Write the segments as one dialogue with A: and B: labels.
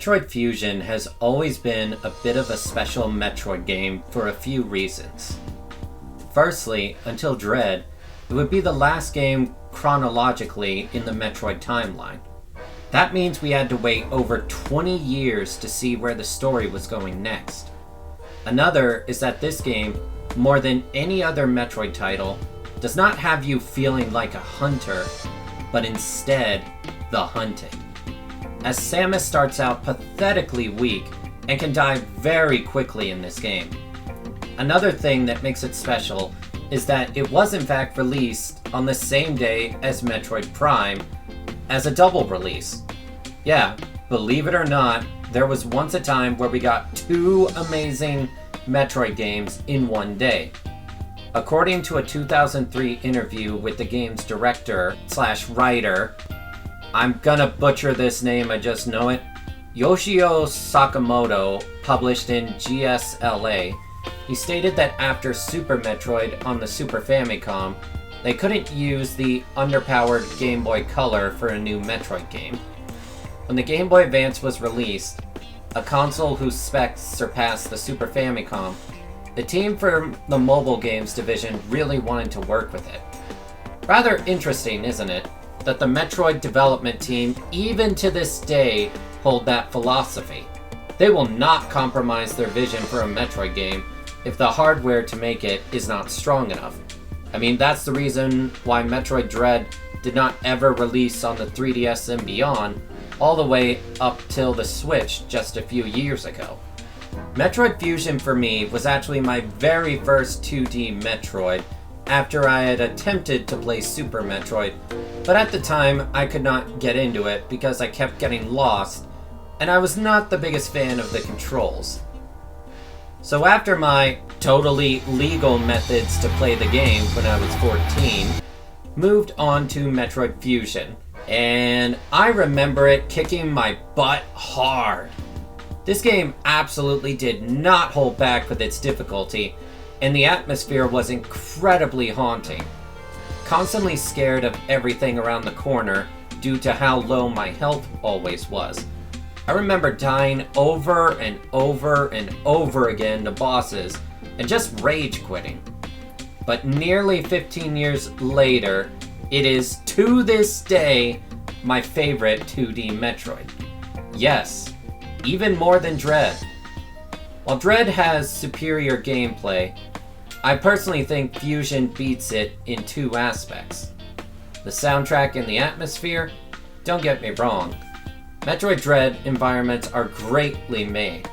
A: MetroidFusion has always been a bit of a special Metroid game for a few reasons. Firstly, until Dread, it would be the last game chronologically in the Metroid timeline. That means we had to wait over 20 years to see where the story was going next. Another is that this game, more than any other Metroid title, does not have you feeling like a hunter, but instead, the hunted. As Samus starts out pathetically weak and can die very quickly in this game. Another thing that makes it special is that it was in fact released on the same day as Metroid Prime as a double release. Yeah, believe it or not, there was once a time where we got two amazing Metroid games in one day. According to a 2003 interview with the game's director/writer, I'm gonna butcher this name, I just know it, Yoshio Sakamoto, published in GSLA, he stated that after Super Metroid on the Super Famicom, they couldn't use the underpowered Game Boy Color for a new Metroid game. When the Game Boy Advance was released, a console whose specs surpassed the Super Famicom, the team for the mobile games division really wanted to work with it. Rather interesting, isn't it, that the Metroid development team, even to this day, hold that philosophy. They will not compromise their vision for a Metroid game if the hardware to make it is not strong enough. I mean, that's the reason why Metroid Dread did not ever release on the 3DS and beyond, all the way up till the Switch just a few years ago. MetroidFusion for me was actually my very first 2D Metroid after I had attempted to play Super Metroid, but at the time I could not get into it because I kept getting lost, and I was not the biggest fan of the controls. So after my totally legal methods to play the game when I was 14, moved on to MetroidFusion, and I remember it kicking my butt hard. This game absolutely did not hold back with its difficulty, and the atmosphere was incredibly haunting. Constantly scared of everything around the corner due to how low my health always was. I remember dying over and over and over again to bosses and just rage quitting. But nearly 15 years later, it is to this day my favorite 2D Metroid. Yes, even more than Dread. While Dread has superior gameplay, I personally think Fusion beats it in two aspects. The soundtrack and the atmosphere, don't get me wrong. Metroid Dread environments are greatly made,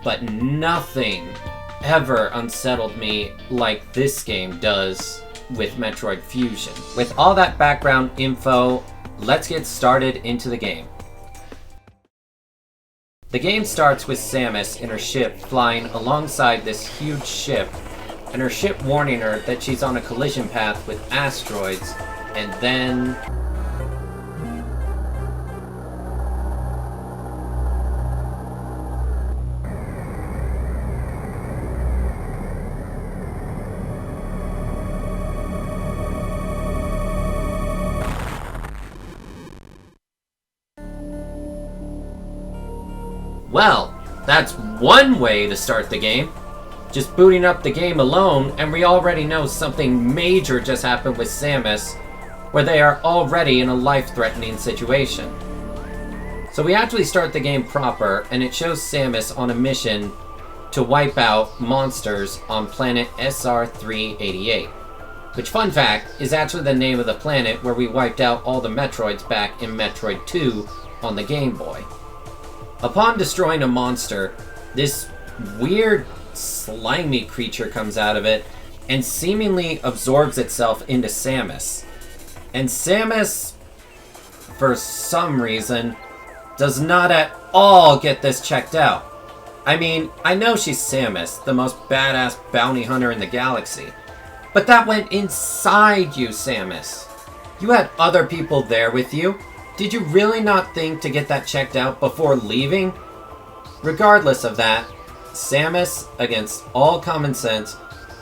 A: but nothing ever unsettled me like this game does with Metroid Fusion. With all that background info, let's get started into the game. The game starts with Samus in her ship flying alongside this huge ship, and her ship warning her that she's on a collision path with asteroids, and then... Well, that's one way to start the game. Just booting up the game alone, and we already know something major just happened with Samus, where they are already in a life-threatening situation. So we actually start the game proper, and it shows Samus on a mission to wipe out monsters on planet SR388. Which, fun fact, is actually the name of the planet where we wiped out all the Metroids back in Metroid 2 on the Game Boy. Upon destroying a monster, this weird slimy creature comes out of it and seemingly absorbs itself into Samus. And Samus, for some reason, does not at all get this checked out. I mean, I know she's Samus, the most badass bounty hunter in the galaxy, but that went inside you, Samus. You had other people there with you. Did you really not think to get that checked out before leaving? Regardless of that, Samus, against all common sense,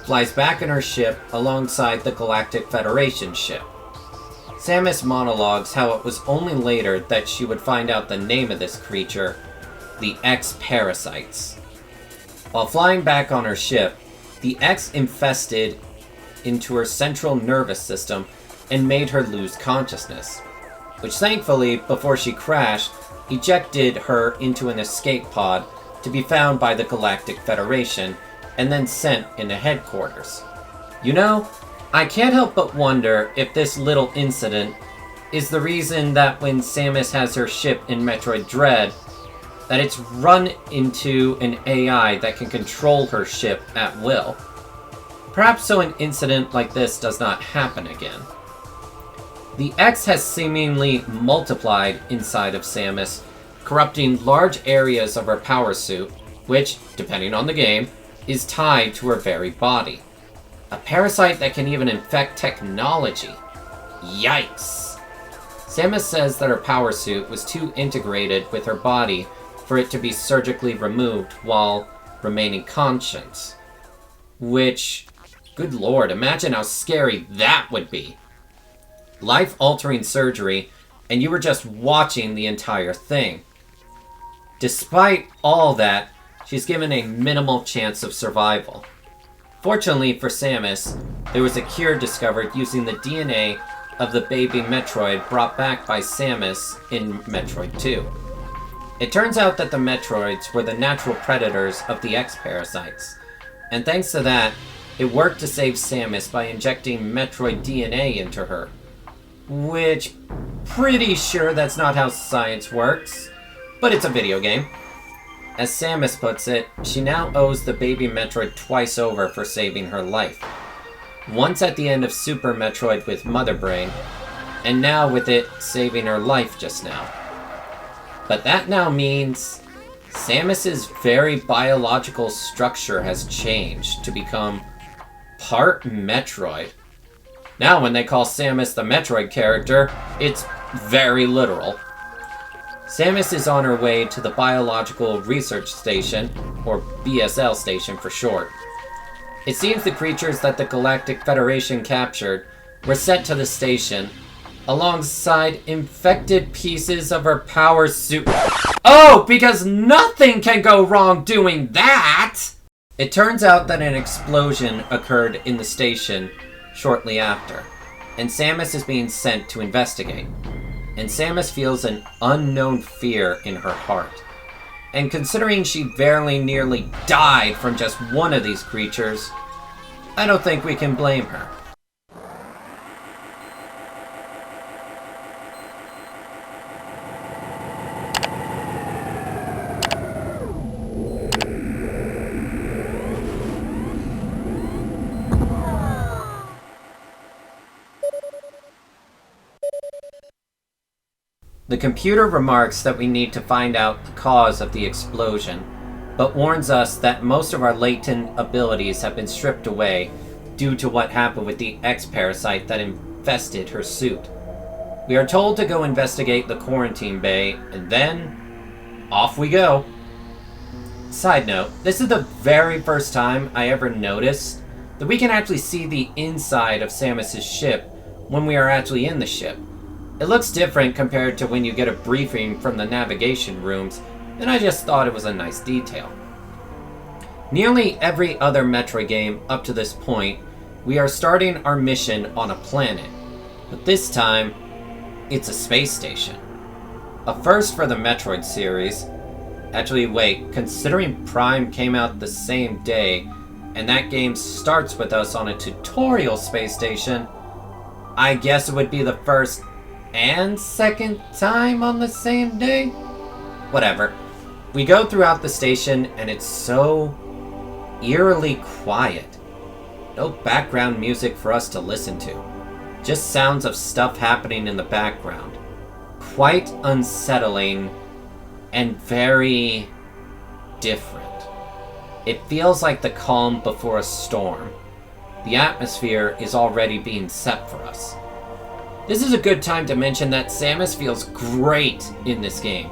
A: flies back in her ship alongside the Galactic Federation ship. Samus monologues how it was only later that she would find out the name of this creature, the X parasites. While flying back on her ship, the X infested into her central nervous system and made her lose consciousness, which thankfully, before she crashed, ejected her into an escape pod to be found by the Galactic Federation and then sent into headquarters. You know, I can't help but wonder if this little incident is the reason that when Samus has her ship in Metroid Dread, that it's run into an AI that can control her ship at will. Perhaps so an incident like this does not happen again. The X has seemingly multiplied inside of Samus, corrupting large areas of her power suit, which, depending on the game, is tied to her very body. A parasite that can even infect technology. Yikes! Samus says that her power suit was too integrated with her body for it to be surgically removed while remaining conscious. Which, good lord, imagine how scary that would be. Life-altering surgery, and you were just watching the entire thing. Despite all that, she's given a minimal chance of survival. Fortunately for Samus, there was a cure discovered using the DNA of the baby Metroid brought back by Samus in Metroid 2. It turns out that the Metroids were the natural predators of the X-parasites, and thanks to that, it worked to save Samus by injecting Metroid DNA into her. Which, pretty sure that's not how science works, but it's a video game. As Samus puts it, she now owes the baby Metroid twice over for saving her life. Once at the end of Super Metroid with Mother Brain, and now with it saving her life just now. But that now means Samus's very biological structure has changed to become part Metroid. Now when they call Samus the Metroid character, it's very literal. Samus is on her way to the Biological Research Station, or BSL Station for short. It seems the creatures that the Galactic Federation captured were sent to the station, alongside infected pieces of her power suit. Oh, because nothing can go wrong doing that! It turns out that an explosion occurred in the station shortly after, and Samus is being sent to investigate. And Samus feels an unknown fear in her heart. And considering she very nearly died from just one of these creatures, I don't think we can blame her. The computer remarks that we need to find out the cause of the explosion, but warns us that most of our latent abilities have been stripped away due to what happened with the X-parasite that infested her suit. We are told to go investigate the quarantine bay, and then off we go. Side note, this is the very first time I ever noticed that we can actually see the inside of Samus's ship when we are actually in the ship. It looks different compared to when you get a briefing from the navigation rooms, and I just thought it was a nice detail. Nearly every other Metroid game up to this point, we are starting our mission on a planet, but this time, it's a space station. A first for the Metroid series. Actually, wait, considering Prime came out the same day, and that game starts with us on a tutorial space station, I guess it would be the first and second time on the same day? Whatever. We go throughout the station and it's so eerily quiet. No background music for us to listen to. Just sounds of stuff happening in the background. Quite unsettling and very different. It feels like the calm before a storm. The atmosphere is already being set for us. This is a good time to mention that Samus feels great in this game.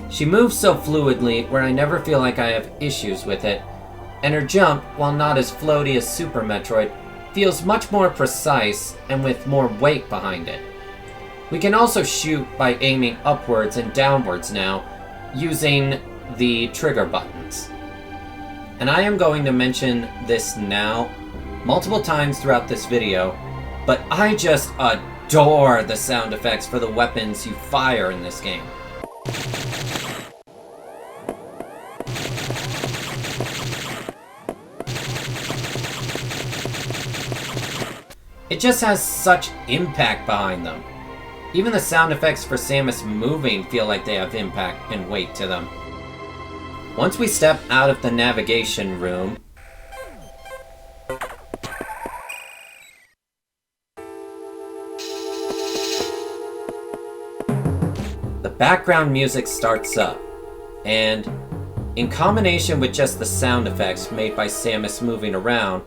A: She moves so fluidly where I never feel like I have issues with it, and her jump, while not as floaty as Super Metroid, feels much more precise and with more weight behind it. We can also shoot by aiming upwards and downwards now, using the trigger buttons. And I am going to mention this now multiple times throughout this video, but I just adore the sound effects for the weapons you fire in this game. It just has such impact behind them. Even the sound effects for Samus moving feel like they have impact and weight to them. Once we step out of the navigation room, the background music starts up, and in combination with just the sound effects made by Samus moving around,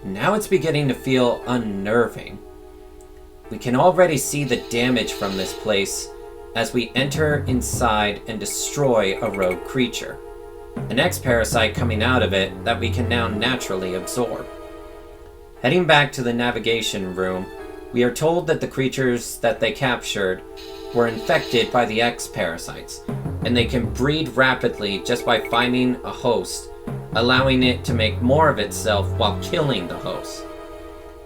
A: now it's beginning to feel unnerving. We can already see the damage from this place as we enter inside and destroy a rogue creature. An X-Parasite coming out of it that we can now naturally absorb. Heading back to the navigation room, we are told that the creatures that they captured were infected by the X-Parasites, and they can breed rapidly just by finding a host, allowing it to make more of itself while killing the host.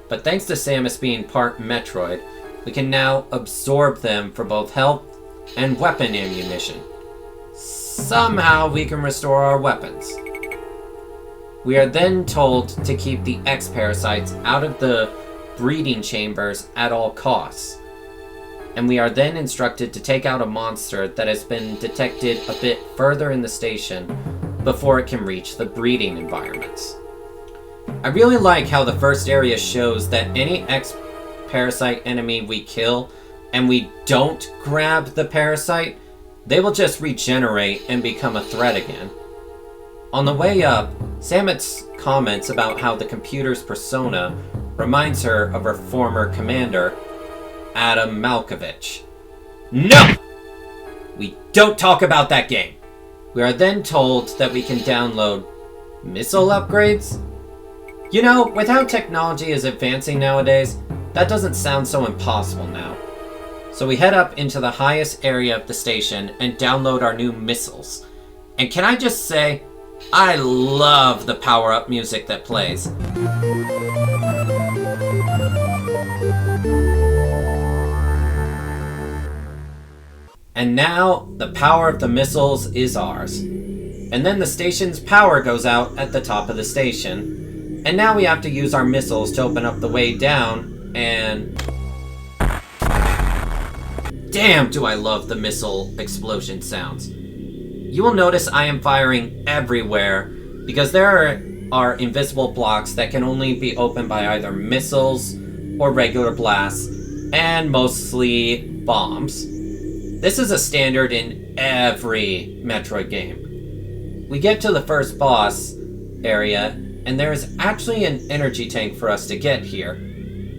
A: But thanks to Samus being part Metroid, we can now absorb them for both health and weapon ammunition. Somehow we can restore our weapons. We are then told to keep the X-Parasites out of the breeding chambers at all costs. And we are then instructed to take out a monster that has been detected a bit further in the station before it can reach the breeding environments. I really like how the first area shows that any X-Parasite enemy we kill and we don't grab the parasite, they will just regenerate and become a threat again. On the way up, Samus comments about how the computer's persona reminds her of her former commander, Adam Malkovich. No! We don't talk about that game! We are then told that we can download missile upgrades? You know, with how technology is advancing nowadays, that doesn't sound so impossible now. So we head up into the highest area of the station and download our new missiles. And can I just say, I love the power-up music that plays. And now, the power of the missiles is ours. And then the station's power goes out at the top of the station. And now we have to use our missiles to open up the way down, and... damn, do I love the missile explosion sounds. You will notice I am firing everywhere, because there are invisible blocks that can only be opened by either missiles or regular blasts, and mostly bombs. This is a standard in every Metroid game. We get to the first boss area, and there is actually an energy tank for us to get here,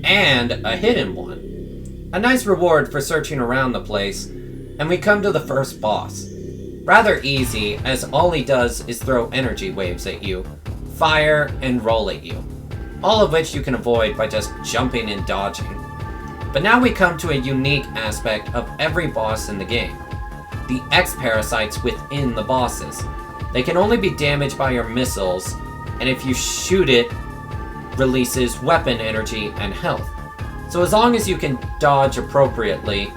A: and a hidden one. A nice reward for searching around the place, and we come to the first boss. Rather easy, as all he does is throw energy waves at you, fire, and roll at you, all of which you can avoid by just jumping and dodging. But now we come to a unique aspect of every boss in the game. The X-Parasites within the bosses. They can only be damaged by your missiles, and if you shoot it, releases weapon energy and health. So as long as you can dodge appropriately,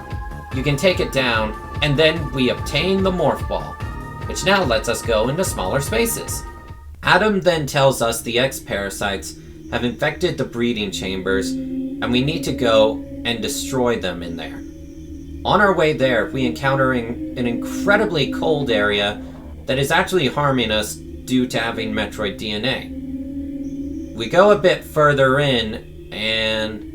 A: you can take it down, and then we obtain the Morph Ball, which now lets us go into smaller spaces. Adam then tells us the X-Parasites have infected the breeding chambers, and we need to go and destroy them in there. On our way there, we encounter an incredibly cold area that is actually harming us due to having Metroid DNA. We go a bit further in, and...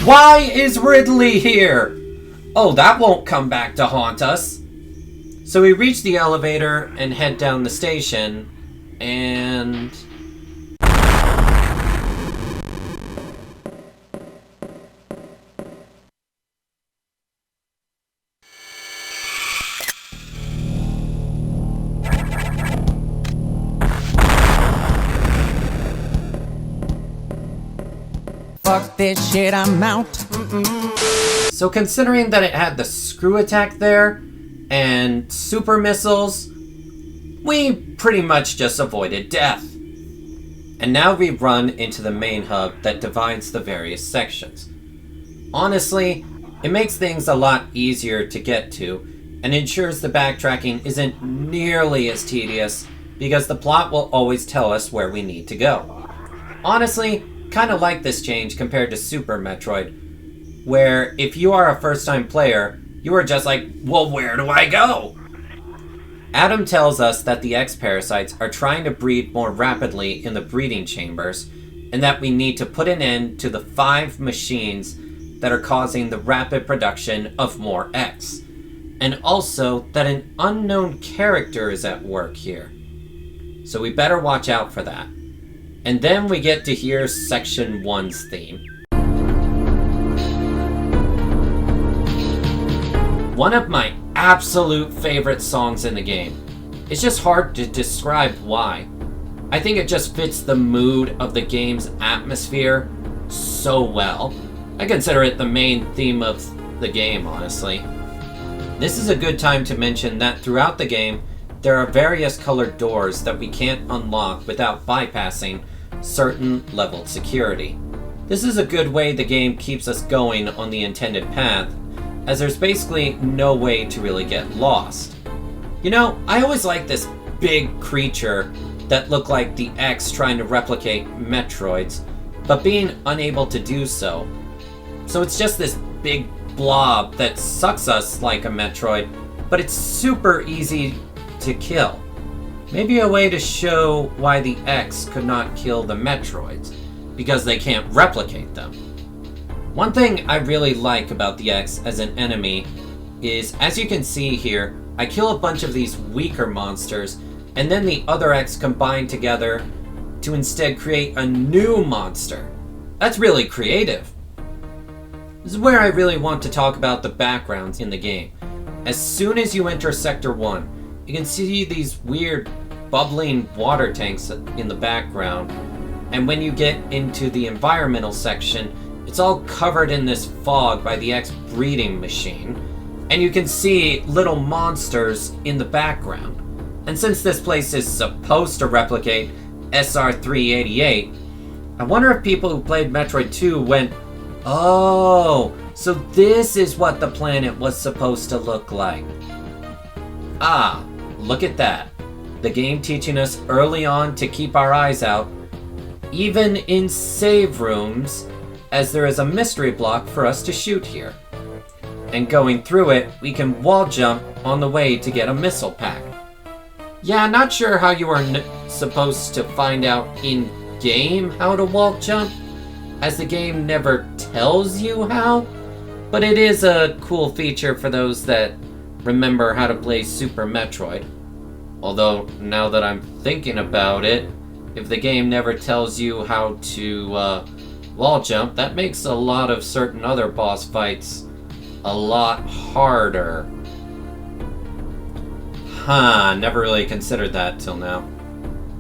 A: why is Ridley here? Oh, that won't come back to haunt us. So we reach the elevator and head down the station, and...
B: Fuck this shit, I'm out.
A: So considering that it had the screw attack there, and super missiles, we pretty much just avoided death. And now we run into the main hub that divides the various sections. Honestly, it makes things a lot easier to get to, and ensures the backtracking isn't nearly as tedious, because the plot will always tell us where we need to go. Honestly, kinda like this change compared to Super Metroid, where if you are a first-time player, you are just like, well, where do I go? Adam tells us that the X-parasites are trying to breed more rapidly in the breeding chambers, and that we need to put an end to the 5 machines that are causing the rapid production of more X. And also that an unknown character is at work here. So we better watch out for that. And then we get to hear Section 1's theme. One of my absolute favorite songs in the game. It's just hard to describe why. I think it just fits the mood of the game's atmosphere so well. I consider it the main theme of the game, honestly. This is a good time to mention that throughout the game, there are various colored doors that we can't unlock without bypassing certain leveled security. This is a good way the game keeps us going on the intended path, as there's basically no way to really get lost. You know, I always liked this big creature that looked like the X trying to replicate Metroids, but being unable to do so. So it's just this big blob that sucks us like a Metroid, but it's super easy to kill. Maybe a way to show why the X could not kill the Metroids, because they can't replicate them. One thing I really like about the X as an enemy is, as you can see here, I kill a bunch of these weaker monsters, and then the other X combine together to instead create a new monster. That's really creative. This is where I really want to talk about the backgrounds in the game. As soon as you enter Sector 1, you can see these weird bubbling water tanks in the background, and when you get into the environmental section, it's all covered in this fog by the X breeding machine, and you can see little monsters in the background. And since this place is supposed to replicate SR388, I wonder if people who played Metroid 2 went, oh, so this is what the planet was supposed to look like. Ah, look at that. The game teaching us early on to keep our eyes out, even in save rooms, as there is a mystery block for us to shoot here. And going through it, we can wall jump on the way to get a missile pack. Yeah, not sure how you are supposed to find out in-game how to wall jump, as the game never tells you how, but it is a cool feature for those that remember how to play Super Metroid. Although, now that I'm thinking about it, if the game never tells you how to wall jump, that makes a lot of certain other boss fights a lot harder. Huh, never really considered that till now.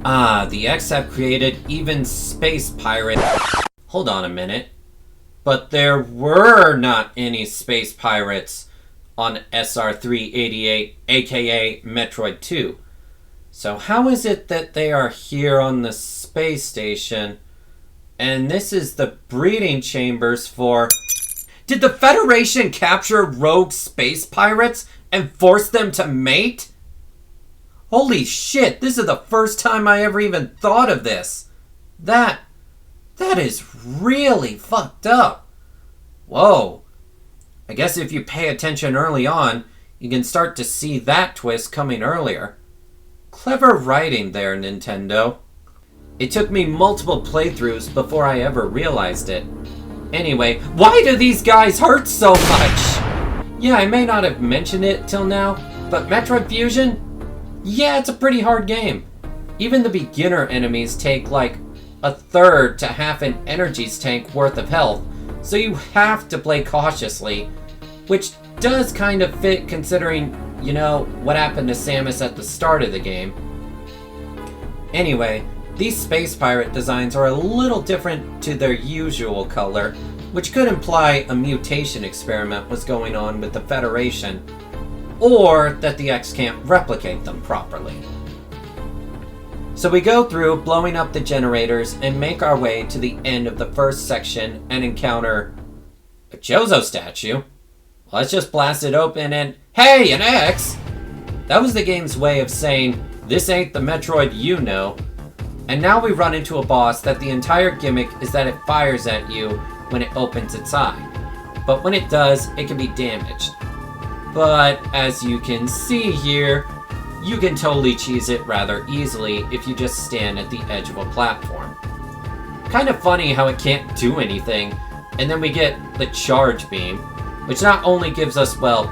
A: Ah, the X have created even space pirates. Hold on a minute. But there were not any space pirates on SR388, aka Metroid 2. So how is it that they are here on the space station, and this is the breeding chambers for... Did the Federation capture rogue space pirates and force them to mate? Holy shit, this is the first time I ever even thought of this. That is really fucked up. Whoa. I guess if you pay attention early on, you can start to see that twist coming earlier. Clever writing there, Nintendo. It took me multiple playthroughs before I ever realized it. Anyway, why do these guys hurt so much? Yeah, I may not have mentioned it till now, but MetroidFusion? Yeah, it's a pretty hard game. Even the beginner enemies take like a third to half an energy's tank worth of health, so you have to play cautiously, which does kind of fit considering, you know, what happened to Samus at the start of the game. Anyway, These space pirate designs are a little different to their usual color, which could imply a mutation experiment was going on with the Federation, or that the X can't replicate them properly. So we go through blowing up the generators and make our way to the end of the first section and encounter a Chozo statue. Let's just blast it open and, hey, an X! That was the game's way of saying, this ain't the Metroid you know. And now we run into a boss that the entire gimmick is that it fires at you when it opens its eye. But when it does, it can be damaged. But as you can see here, you can totally cheese it rather easily if you just stand at the edge of a platform. Kind of funny how it can't do anything, and then we get the charge beam, which not only gives us, well,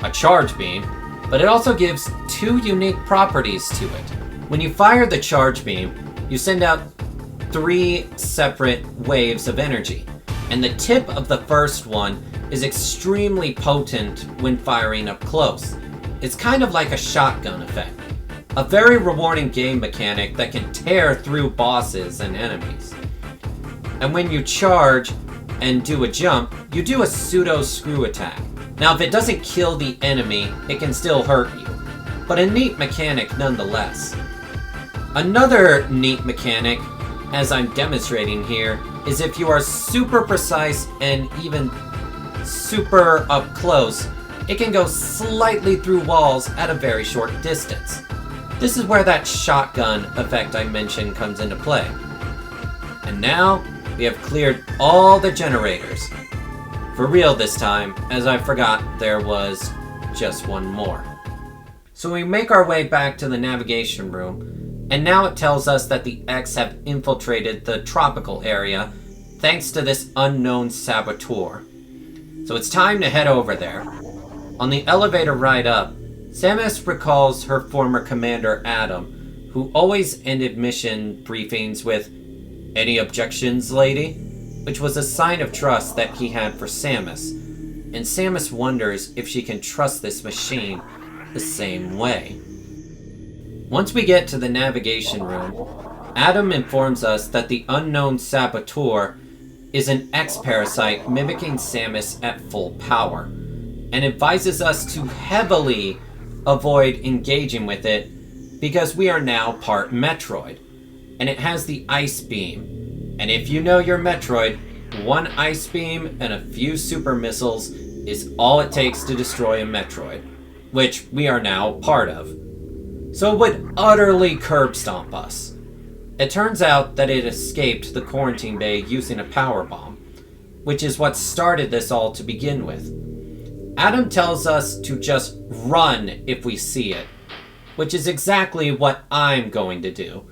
A: a charge beam, but it also gives two unique properties to it. When you fire the charge beam, you send out 3 separate waves of energy, and the tip of the first one is extremely potent when firing up close. It's kind of like a shotgun effect, a very rewarding game mechanic that can tear through bosses and enemies. And when you charge and do a jump, you do a pseudo screw attack. Now if it doesn't kill the enemy, it can still hurt you, but a neat mechanic nonetheless. Another neat mechanic, as I'm demonstrating here, is if you are super precise and even super up close, it can go slightly through walls at a very short distance. This is where that shotgun effect I mentioned comes into play. And now, we have cleared all the generators. For real this time, as I forgot there was just one more. So we make our way back to the navigation room, and now it tells us that the X have infiltrated the tropical area thanks to this unknown saboteur. So it's time to head over there. On the elevator ride up, Samus recalls her former commander Adam, who always ended mission briefings with, "Any objections, lady?" which was a sign of trust that he had for Samus. And Samus wonders if she can trust this machine the same way. Once we get to the navigation room, Adam informs us that the unknown saboteur is an X-parasite mimicking Samus at full power, and advises us to heavily avoid engaging with it because we are now part Metroid, and it has the Ice Beam. And if you know your Metroid, one Ice Beam and a few super missiles is all it takes to destroy a Metroid, which we are now part of. So it would utterly curb stomp us. It turns out that it escaped the quarantine bay using a power bomb, which is what started this all to begin with. Adam tells us to just run if we see it, which is exactly what I'm going to do.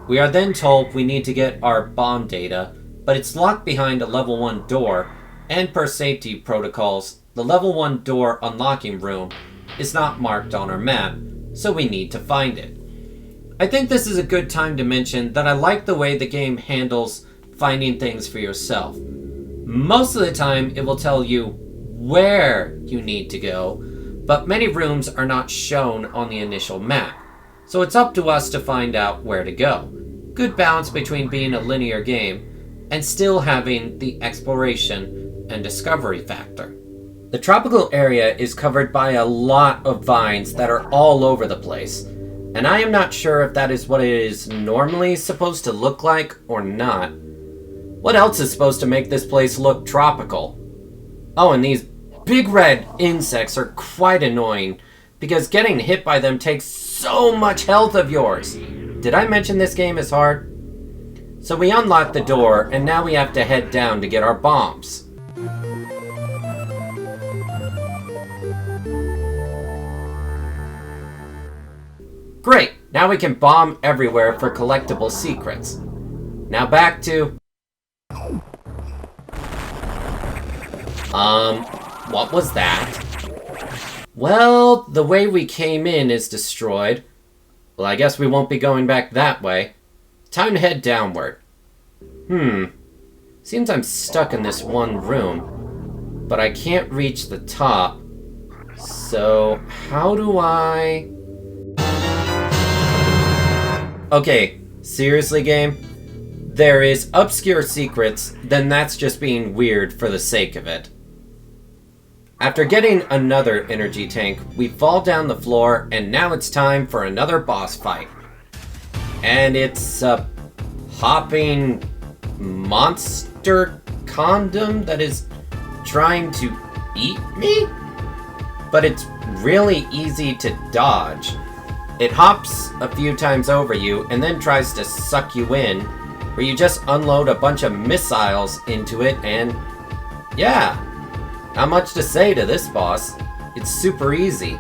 A: We are then told we need to get our bomb data, but it's locked behind a level 1 door, and per safety protocols, the level 1 door unlocking room is not marked on our map, so we need to find it. I think this is a good time to mention that I like the way the game handles finding things for yourself. Most of the time, it will tell you where you need to go, but many rooms are not shown on the initial map, so it's up to us to find out where to go. Good balance between being a linear game and still having the exploration and discovery factor. The tropical area is covered by a lot of vines that are all over the place, and I am not sure if that is what it is normally supposed to look like or not. What else is supposed to make this place look tropical? Oh, and these big red insects are quite annoying, because getting hit by them takes so much health of yours. Did I mention this game is hard? So we unlock the door, and now we have to head down to get our bombs. Great, now we can bomb everywhere for collectible secrets. Now back to... what was that? Well, the way we came in is destroyed. Well, I guess we won't be going back that way. Time to head downward. Seems I'm stuck in this one room, but I can't reach the top. So, how do I... Okay, Seriously, game? There is obscure secrets, then that's just being weird for the sake of it. After getting another energy tank, we fall down the floor, and now it's time for another boss fight. And it's a hopping monster condom that is trying to eat me? But it's really easy to dodge. It hops a few times over you and then tries to suck you in, where you just unload a bunch of missiles into it and yeah, not much to say to this boss. It's super easy.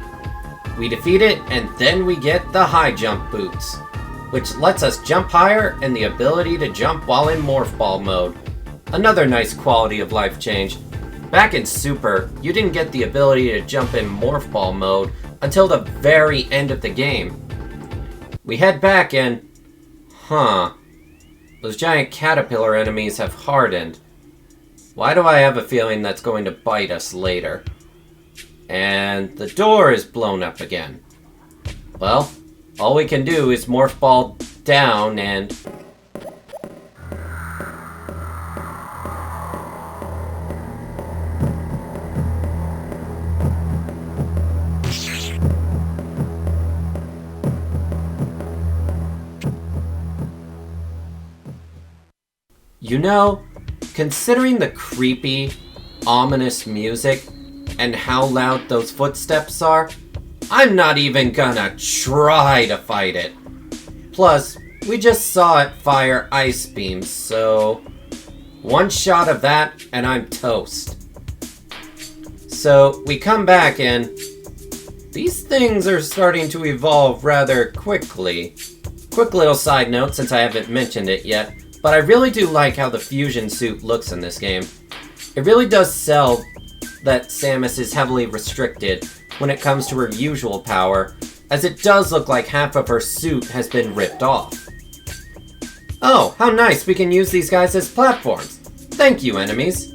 A: We defeat it and then we get the high jump boots, which lets us jump higher and the ability to jump while in morph ball mode. Another nice quality of life change. Back in Super, you didn't get the ability to jump in morph ball mode until the very end of the game. We head back and those giant caterpillar enemies have hardened. Why do I have a feeling that's going to bite us later? And the door is blown up again. Well, all we can do is morph ball down and... You know, considering the creepy, ominous music and how loud those footsteps are, I'm not even gonna try to fight it. Plus, we just saw it fire ice beams, so one shot of that and I'm toast. So we come back and these things are starting to evolve rather quickly. Quick little side note since I haven't mentioned it yet, but I really do like how the fusion suit looks in this game. It really does sell that Samus is heavily restricted when it comes to her usual power, as it does look like half of her suit has been ripped off. Oh, how nice, we can use these guys as platforms. Thank you, enemies.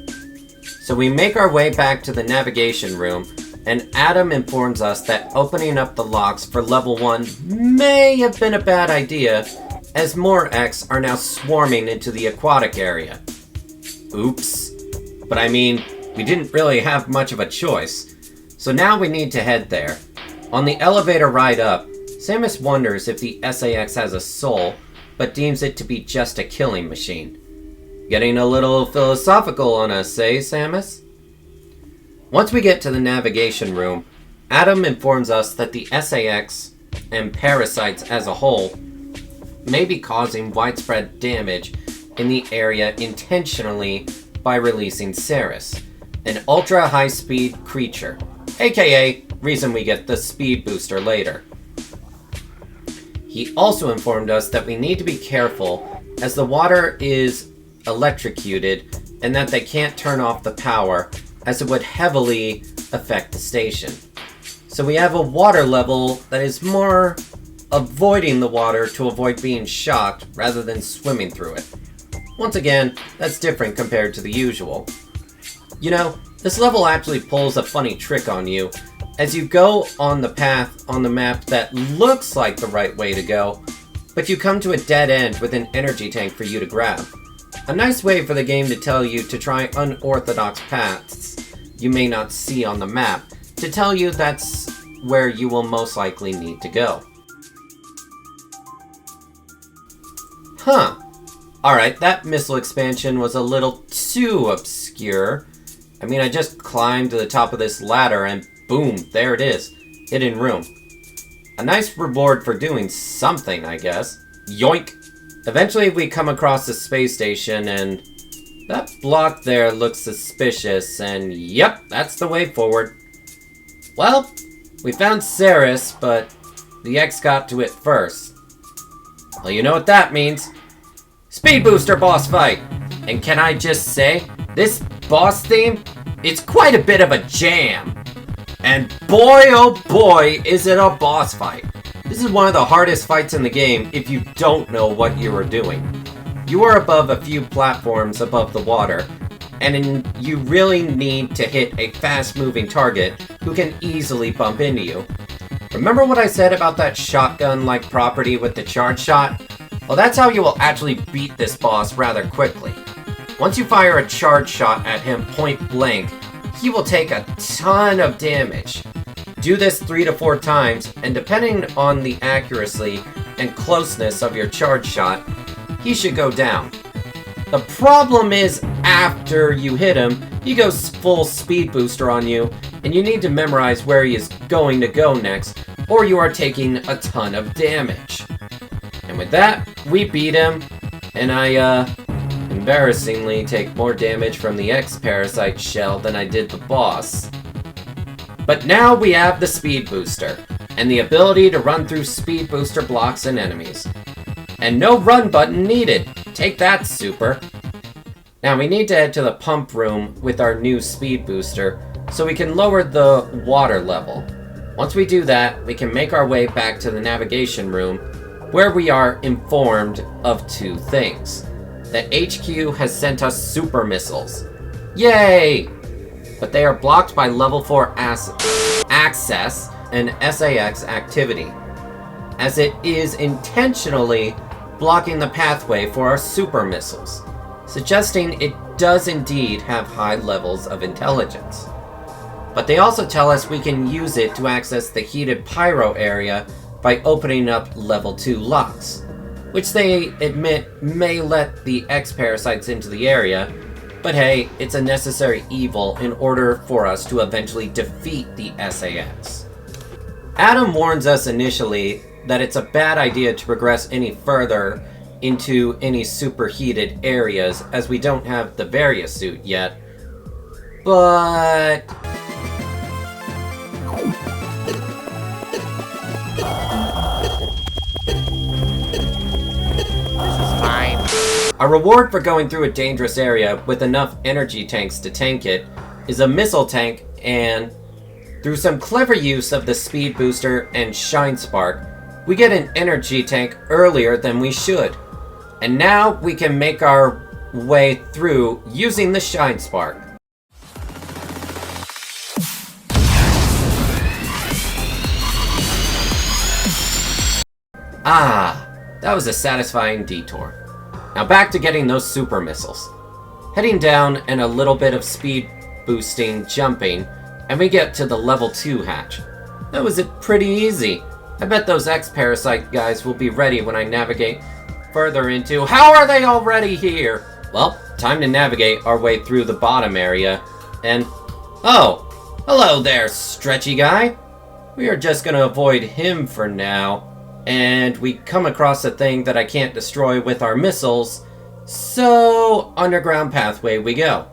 A: So we make our way back to the navigation room, and Adam informs us that opening up the locks for level 1 may have been a bad idea, as more X are now swarming into the aquatic area. Oops. But I mean, we didn't really have much of a choice. So now we need to head there. On the elevator ride up, Samus wonders if the SAX has a soul, but deems it to be just a killing machine. Getting a little philosophical on us, eh, Samus? Once we get to the navigation room, Adam informs us that the SAX, and parasites as a whole, may be causing widespread damage in the area intentionally by releasing Ceres, an ultra-high-speed creature, aka reason we get the speed booster later. He also informed us that we need to be careful as the water is electrocuted and that they can't turn off the power as it would heavily affect the station. So we have a water level that is more avoiding the water to avoid being shocked rather than swimming through it. Once again, that's different compared to the usual. You know, this level actually pulls a funny trick on you as you go on the path on the map that looks like the right way to go, but you come to a dead end with an energy tank for you to grab. A nice way for the game to tell you to try unorthodox paths you may not see on the map, to tell you that's where you will most likely need to go. Huh. Alright, that missile expansion was a little too obscure. I mean, I just climbed to the top of this ladder and boom, there it is. Hidden room. A nice reward for doing something, I guess. Yoink! Eventually we come across the space station and that block there looks suspicious and yep, that's the way forward. Well, we found Ceres, but the X got to it first. Well, you know what that means. Speed booster boss fight! And can I just say, this boss theme, it's quite a bit of a jam. And boy oh boy is it a boss fight. This is one of the hardest fights in the game if you don't know what you are doing. You are above a few platforms above the water, and you really need to hit a fast-moving target who can easily bump into you. Remember what I said about that shotgun-like property with the charge shot? Well, that's how you will actually beat this boss rather quickly. Once you fire a charge shot at him point blank, he will take a ton of damage. Do this 3 to 4 times, and depending on the accuracy and closeness of your charge shot, he should go down. The problem is, after you hit him, he goes full speed booster on you, and you need to memorize where he is going to go next, or you are taking a ton of damage. And with that, we beat him, and I, embarrassingly take more damage from the X-Parasite shell than I did the boss. But now we have the speed booster, and the ability to run through speed booster blocks and enemies. And no run button needed. Take that, Super. Now we need to head to the pump room with our new speed booster, so we can lower the water level. Once we do that, we can make our way back to the navigation room, where we are informed of 2 things. That HQ has sent us super missiles. Yay! But they are blocked by level 4 access and SAX activity, as it is intentionally blocking the pathway for our super missiles, suggesting it does indeed have high levels of intelligence. But they also tell us we can use it to access the heated pyro area by opening up level 2 locks, which they admit may let the X-Parasites into the area, but hey, it's a necessary evil in order for us to eventually defeat the SAX. Adam warns us initially that it's a bad idea to progress any further into any superheated areas as we don't have the Varia suit yet, but... A reward for going through a dangerous area with enough energy tanks to tank it is a missile tank, and through some clever use of the speed booster and shine spark, we get an energy tank earlier than we should. And now we can make our way through using the shine spark. Ah, that was a satisfying detour. Now back to getting those super missiles. Heading down and a little bit of speed boosting jumping, and we get to the level 2 hatch. That was pretty easy. I bet those X-Parasite guys will be ready when I navigate further into... How are they already here? Well, time to navigate our way through the bottom area, and... Oh! Hello there, stretchy guy! We are just gonna avoid him for now. And we come across a thing that I can't destroy with our missiles, so underground pathway we go.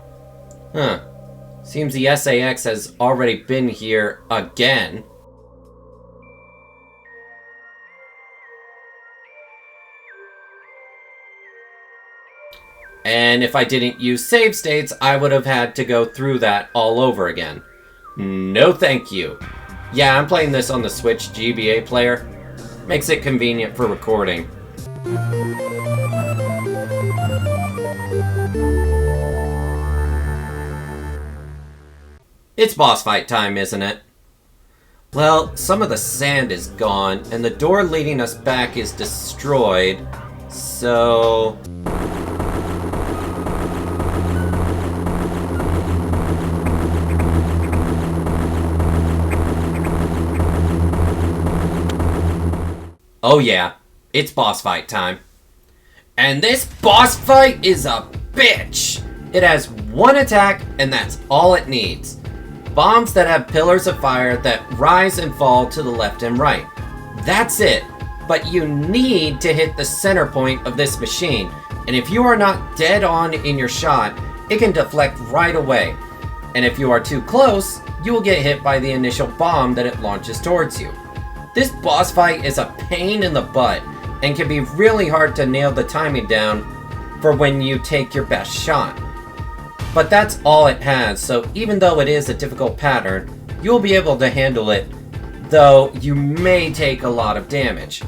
A: Huh. Seems the SAX has already been here again. And if I didn't use save states, I would have had to go through that all over again. No thank you. Yeah, I'm playing this on the Switch GBA player. Makes it convenient for recording. It's boss fight time, isn't it? Well, some of the sand is gone, and the door leading us back is destroyed, so... Oh yeah, it's boss fight time. And this boss fight is a bitch! It has one attack, and that's all it needs. Bombs that have pillars of fire that rise and fall to the left and right. That's it. But you need to hit the center point of this machine, and if you are not dead on in your shot, it can deflect right away. And if you are too close, you will get hit by the initial bomb that it launches towards you. This boss fight is a pain in the butt, and can be really hard to nail the timing down for when you take your best shot. But that's all it has, so even though it is a difficult pattern, you'll be able to handle it, though you may take a lot of damage.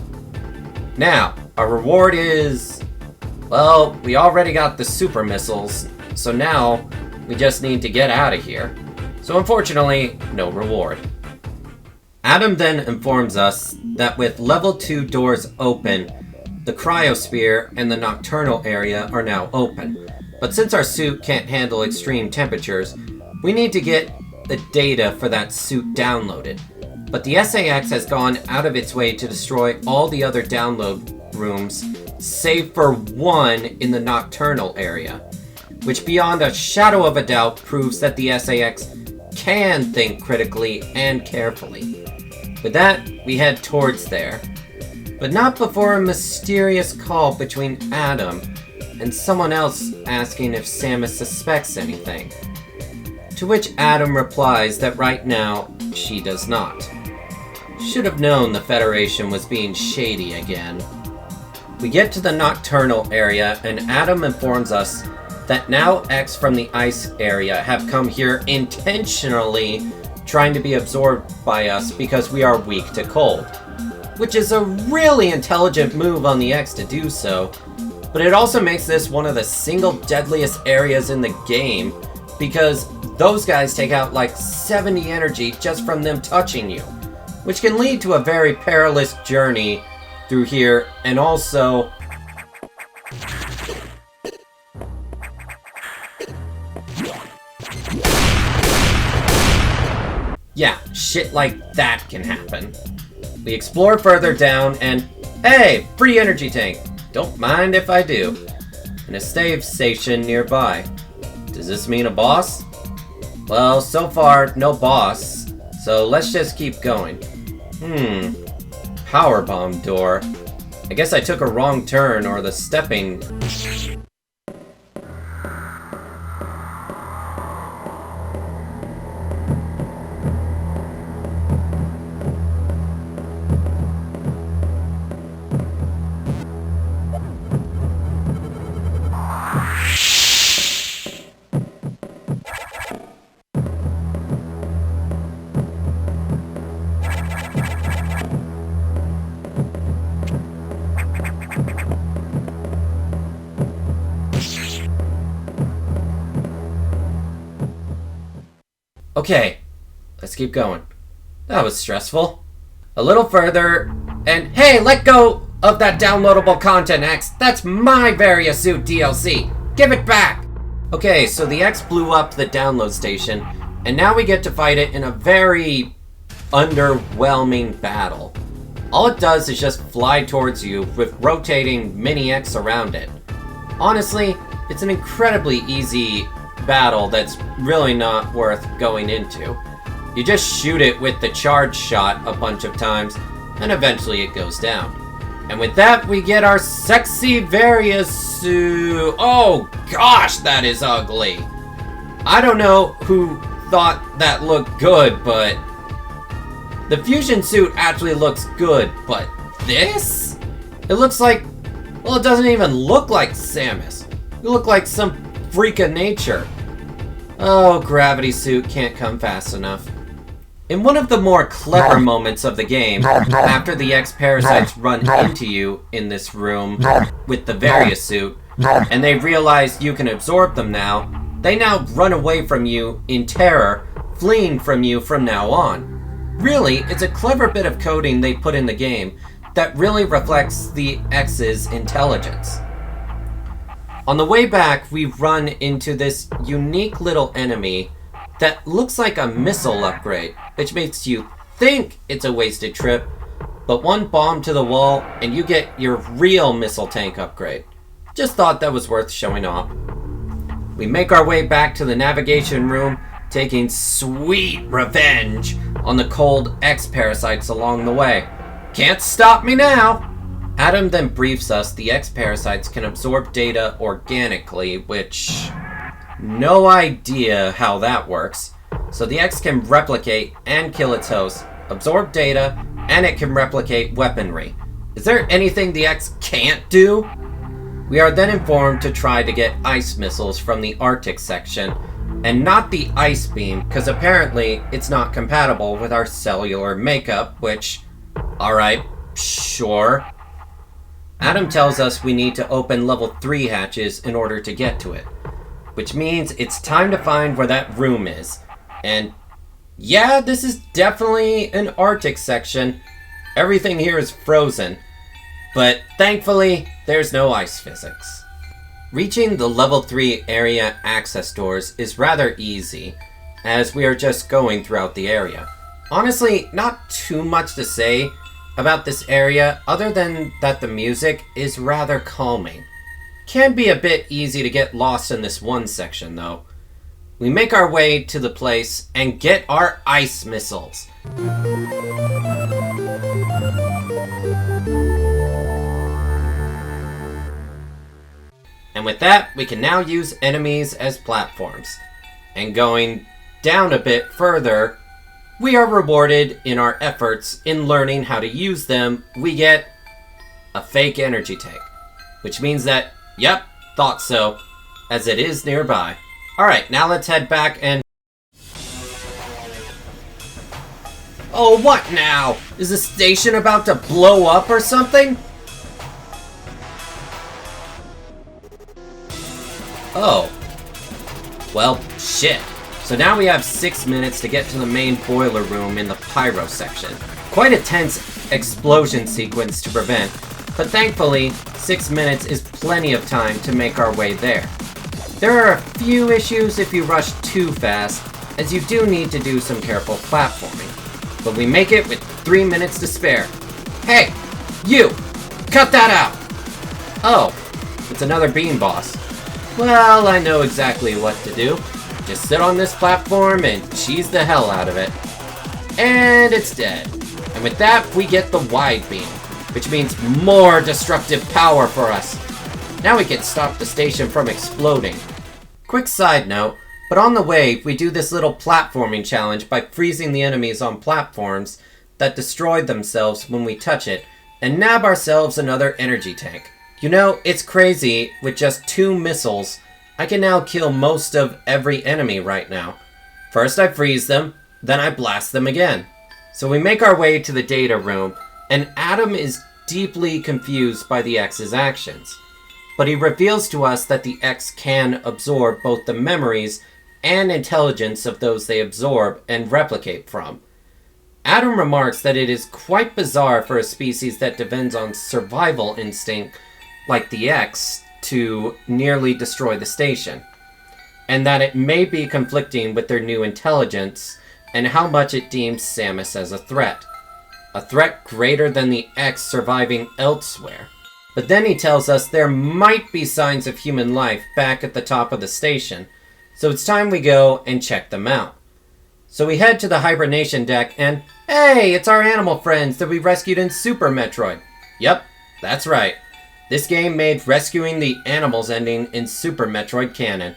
A: Now, our reward is... well, we already got the super missiles, so now we just need to get out of here. So unfortunately, no reward. Adam then informs us that with level 2 doors open, the cryosphere and the nocturnal area are now open. But since our suit can't handle extreme temperatures, we need to get the data for that suit downloaded. But the SAX has gone out of its way to destroy all the other download rooms, save for one in the nocturnal area, which beyond a shadow of a doubt proves that the SAX can think critically and carefully. With that, we head towards there, but not before a mysterious call between Adam and someone else asking if Samus suspects anything. To which Adam replies that right now, she does not. Should have known the Federation was being shady again. We get to the nocturnal area and Adam informs us that now X from the ice area have come here intentionally trying to be absorbed by us because we are weak to cold. Which is a really intelligent move on the X to do so, but it also makes this one of the single deadliest areas in the game because those guys take out like 70 energy just from them touching you, which can lead to a very perilous journey through here, and also yeah, shit like that can happen. We explore further down and hey, free energy tank. Don't mind if I do. And a save station nearby. Does this mean a boss? Well, so far, no boss. So let's just keep going. Powerbomb door. I guess I took a wrong turn or the stepping... Okay, let's keep going. That was stressful. A little further, and hey, let go of that downloadable content, X. That's my Varia Suit DLC. Give it back! Okay, so the X blew up the download station, and now we get to fight it in a very underwhelming battle. All it does is just fly towards you with rotating mini-X around it. Honestly, it's an incredibly easy battle that's really not worth going into. You just shoot it with the charge shot a bunch of times, and eventually it goes down. And with that, we get our sexy Varia Suit. Oh gosh, that is ugly. I don't know who thought that looked good, but the fusion suit actually looks good, but this? It looks like, well, it doesn't even look like Samus. You look like some freak of nature. Oh, gravity suit can't come fast enough. In one of the more clever moments of the game, after the X-Parasites run into you in this room with the Varia suit, and they realize you can absorb them now, they now run away from you in terror, fleeing from you from now on. Really, it's a clever bit of coding they put in the game that really reflects the X's intelligence. On the way back, we run into this unique little enemy that looks like a missile upgrade, which makes you think it's a wasted trip, but one bomb to the wall and you get your real missile tank upgrade. Just thought that was worth showing off. We make our way back to the navigation room, taking sweet revenge on the cold X-Parasites along the way. Can't stop me now! Adam then briefs us the X-Parasites can absorb data organically, which... no idea how that works. So the X can replicate and kill its host, absorb data, and it can replicate weaponry. Is there anything the X can't do? We are then informed to try to get ice missiles from the Arctic section, and not the ice beam, because apparently it's not compatible with our cellular makeup, which... alright, sure. Adam tells us we need to open level 3 hatches in order to get to it, which means it's time to find where that room is. And yeah, this is definitely an Arctic section. Everything here is frozen. but thankfully, there's no ice physics. Reaching the level 3 area access doors is rather easy, as we are just going throughout the area. Honestly, not too much to say about this area, other than that the music is rather calming. Can be a bit easy to get lost in this one section, though. We make our way to the place and get our ice missiles. And with that, we can now use enemies as platforms. And going down a bit further, we are rewarded in our efforts in learning how to use them. We get a fake energy tank, which means that, yep, thought so, as it is nearby. Alright, now let's head back and... Oh, what now? Is the station about to blow up or something? Oh. Well, shit. So now we have 6 minutes to get to the main boiler room in the pyro section. Quite a tense explosion sequence to prevent, but thankfully, 6 minutes is plenty of time to make our way there. There are a few issues if you rush too fast, as you do need to do some careful platforming. But we make it with 3 minutes to spare. Hey! You! Cut that out! Oh, it's another beam boss. Well, I know exactly what to do. Just sit on this platform and cheese the hell out of it. And it's dead. And with that, we get the wide beam, which means more destructive power for us. Now we can stop the station from exploding. Quick side note, but on the way, we do this little platforming challenge by freezing the enemies on platforms that destroy themselves when we touch it, and nab ourselves another energy tank. You know, it's crazy, with just 2 missiles, I can now kill most of every enemy right now. First I freeze them, then I blast them again. So we make our way to the data room, and Adam is deeply confused by the X's actions. But he reveals to us that the X can absorb both the memories and intelligence of those they absorb and replicate from. Adam remarks that it is quite bizarre for a species that depends on survival instinct, like the X, to nearly destroy the station, and that it may be conflicting with their new intelligence and how much it deems Samus as a threat greater than the X surviving elsewhere. But then he tells us there might be signs of human life back at the top of the station, so it's time we go and check them out. So we head to the hibernation deck and, hey, it's our animal friends that we rescued in Super Metroid. Yep, that's right. This game made rescuing the animals ending in Super Metroid canon.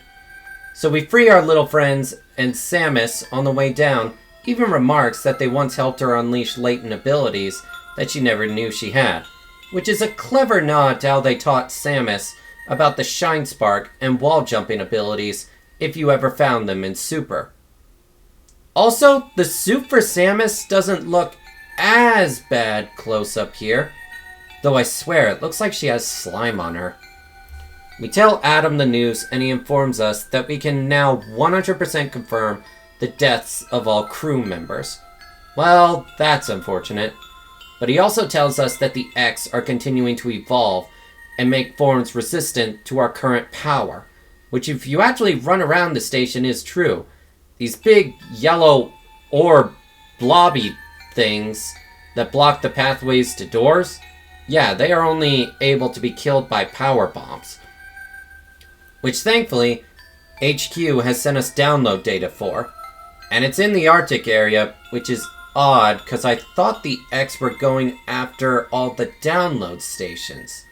A: So we free our little friends, and Samus, on the way down, even remarks that they once helped her unleash latent abilities that she never knew she had, which is a clever nod to how they taught Samus about the Shine Spark and wall jumping abilities if you ever found them in Super. Also, the suit for Samus doesn't look as bad close up here, though I swear it looks like she has slime on her. We tell Adam the news, and he informs us that we can now 100% confirm the deaths of all crew members. Well, that's unfortunate. But he also tells us that the X are continuing to evolve and make forms resistant to our current power, which if you actually run around the station is true. These big yellow orb blobby things that block the pathways to doors, yeah, they are only able to be killed by power bombs. Which thankfully, HQ has sent us download data for. And it's in the Arctic area, which is odd because I thought the X were going after all the download stations.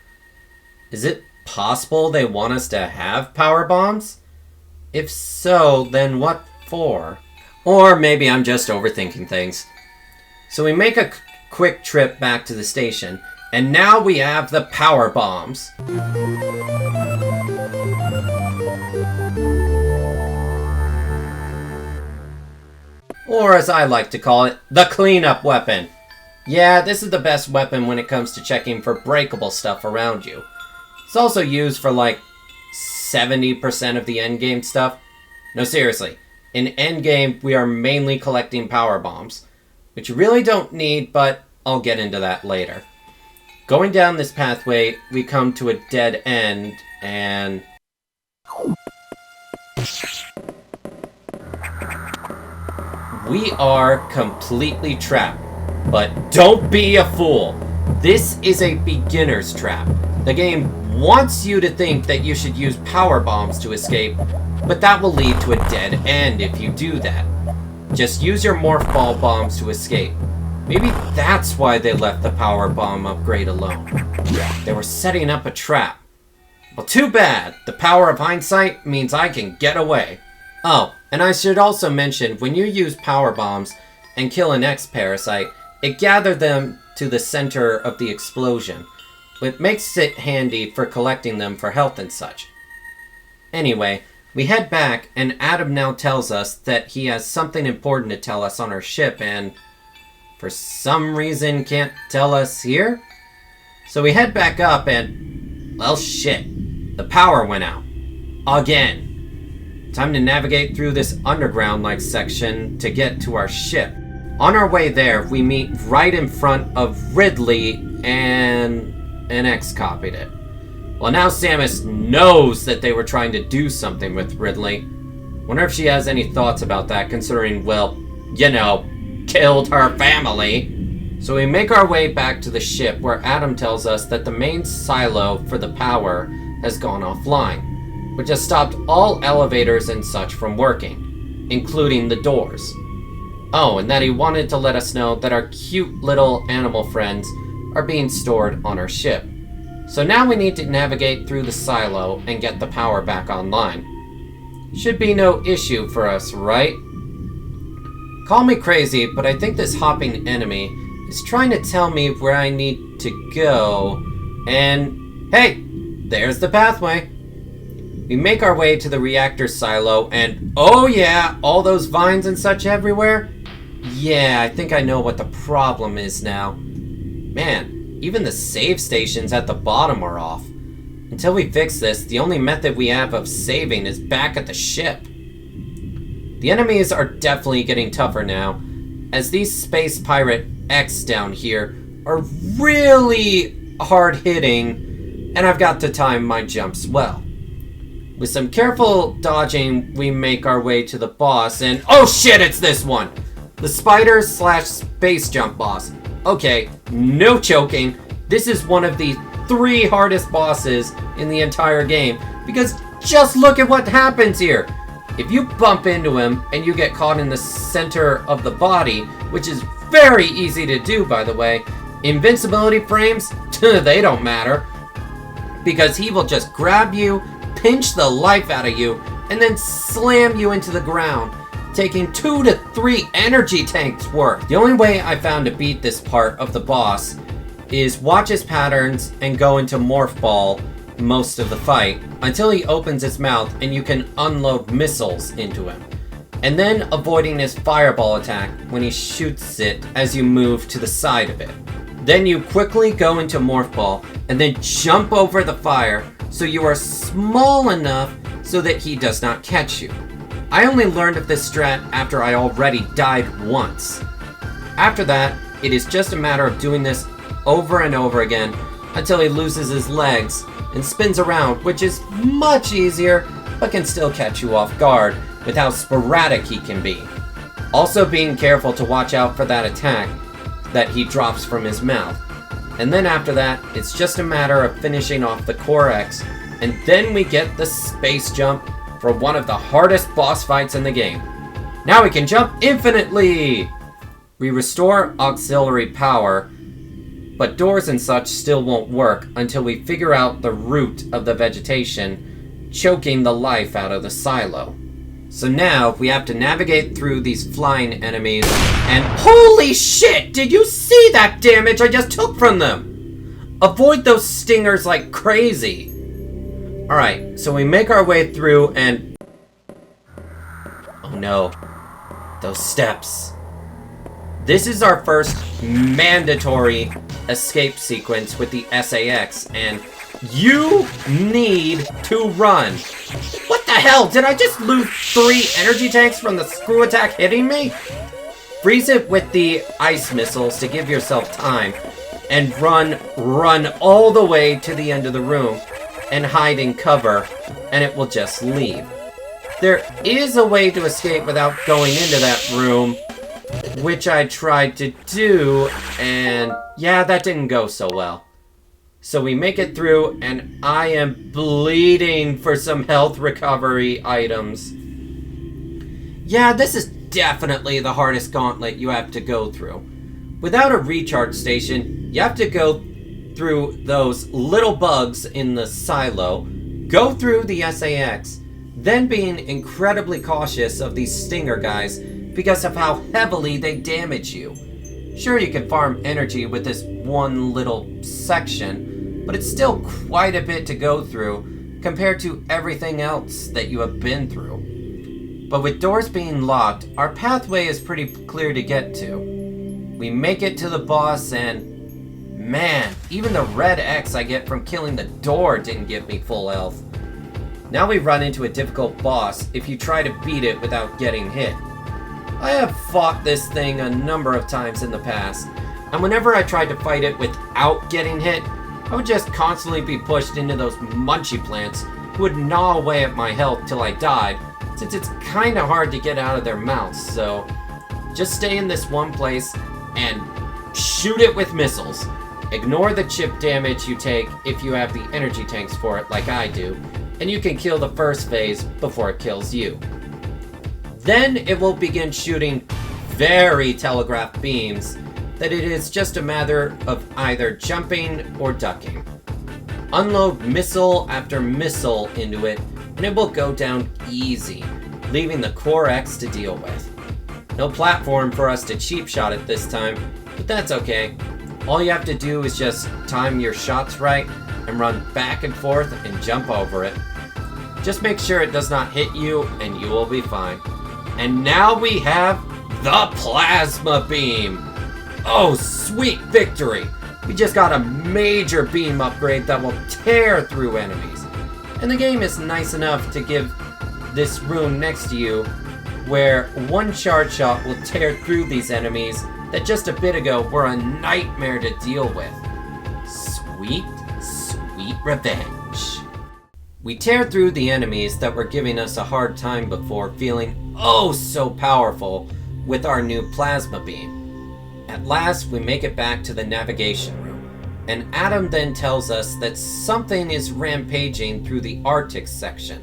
A: Is it possible they want us to have power bombs? If so, then what for? Or maybe I'm just overthinking things. So we make a quick trip back to the station, and now we have the power bombs. Or as I like to call it, the cleanup weapon. Yeah, this is the best weapon when it comes to checking for breakable stuff around you. It's also used for like 70% of the endgame stuff. No, seriously. In endgame, we are mainly collecting power bombs, which you really don't need, but I'll get into that later. Going down this pathway, we come to a dead end, and... we are completely trapped. But don't be a fool. This is a beginner's trap. The game wants you to think that you should use power bombs to escape, but that will lead to a dead end if you do that. Just use your morph ball bombs to escape. Maybe that's why they left the power bomb upgrade alone. They were setting up a trap. Well, too bad. The power of hindsight means I can get away. Oh, and I should also mention, when you use power bombs and kill an X-parasite, it gathers them to the center of the explosion. It makes it handy for collecting them for health and such. Anyway, we head back, and Adam now tells us that he has something important to tell us on our ship, and for some reason can't tell us here? So we head back up and, well, shit. The power went out. Again. Time to navigate through this underground-like section to get to our ship. On our way there, we meet right in front of Ridley, and an X copied it. Well, now Samus knows that they were trying to do something with Ridley. Wonder if she has any thoughts about that, considering, well, you know, killed her family. So we make our way back to the ship, where Adam tells us that the main silo for the power has gone offline, which has stopped all elevators and such from working, including the doors. Oh, and that he wanted to let us know that our cute little animal friends are being stored on our ship. So now we need to navigate through the silo and get the power back online. Should be no issue for us, right? Call me crazy, but I think this hopping enemy is trying to tell me where I need to go. And hey, there's the pathway. We make our way to the reactor silo, and oh yeah, all those vines and such everywhere? Yeah, I think I know what the problem is now. Man, even the save stations at the bottom are off. Until we fix this, the only method we have of saving is back at the ship. The enemies are definitely getting tougher now, as these Space Pirate X down here are really hard hitting, and I've got to time my jumps well. With some careful dodging, we make our way to the boss, and oh shit, it's this one! The Spider/Space Jump boss. Okay, no choking. This is one of the 3 hardest bosses in the entire game, because just look at what happens here. If you bump into him and you get caught in the center of the body, which is very easy to do, by the way, invincibility frames, they don't matter, because he will just grab you, pinch the life out of you, and then slam you into the ground, taking 2 to 3 energy tanks worth. The only way I found to beat this part of the boss is watch his patterns and go into Morph Ball most of the fight until he opens his mouth and you can unload missiles into him. And then avoiding his fireball attack when he shoots it as you move to the side of it. Then you quickly go into Morph Ball and then jump over the fire so you are small enough so that he does not catch you. I only learned of this strat after I already died once. After that, it is just a matter of doing this over and over again until he loses his legs and spins around, which is much easier, but can still catch you off guard with how sporadic he can be. Also being careful to watch out for that attack that he drops from his mouth. And then after that, it's just a matter of finishing off the Core X, and then we get the space jump for one of the hardest boss fights in the game. Now we can jump infinitely! We restore auxiliary power, but doors and such still won't work until we figure out the root of the vegetation, choking the life out of the silo. So now we have to navigate through these flying enemies, and holy shit! Did you see that damage I just took from them? Avoid those stingers like crazy. Alright, so we make our way through and... oh no. Those steps. This is our first mandatory escape sequence with the SAX, and you need to run. What the hell? Did I just lose 3 energy tanks from the screw attack hitting me? Freeze it with the ice missiles to give yourself time, and run all the way to the end of the room and hide in cover, and it will just leave. There is a way to escape without going into that room, which I tried to do, and yeah, that didn't go so well. So we make it through, and I am bleeding for some health recovery items. Yeah, this is definitely the hardest gauntlet you have to go through. Without a recharge station, you have to go through those little bugs in the silo, go through the SAX, then being incredibly cautious of these stinger guys because of how heavily they damage you. Sure, you can farm energy with this one little section, but it's still quite a bit to go through compared to everything else that you have been through. But with doors being locked, our pathway is pretty clear to get to. We make it to the boss, and man, even the red X I get from killing the door didn't give me full health. Now we run into a difficult boss if you try to beat it without getting hit. I have fought this thing a number of times in the past, and whenever I tried to fight it without getting hit, I would just constantly be pushed into those munchy plants who would gnaw away at my health till I died, since it's kinda hard to get out of their mouths, so just stay in this one place and shoot it with missiles. Ignore the chip damage you take if you have the energy tanks for it like I do, and you can kill the first phase before it kills you. Then it will begin shooting very telegraphed beams that it is just a matter of either jumping or ducking. Unload missile after missile into it, and it will go down easy, leaving the core X to deal with. No platform for us to cheap shot it this time, but that's okay. All you have to do is just time your shots right and run back and forth and jump over it. Just make sure it does not hit you and you will be fine. And now we have the Plasma Beam. Oh, sweet victory! We just got a major beam upgrade that will tear through enemies. And the game is nice enough to give this room next to you where one charge shot will tear through these enemies that just a bit ago were a nightmare to deal with. Sweet, sweet revenge. We tear through the enemies that were giving us a hard time before, feeling oh so powerful with our new plasma beam. At last, we make it back to the navigation room, and Adam then tells us that something is rampaging through the Arctic section.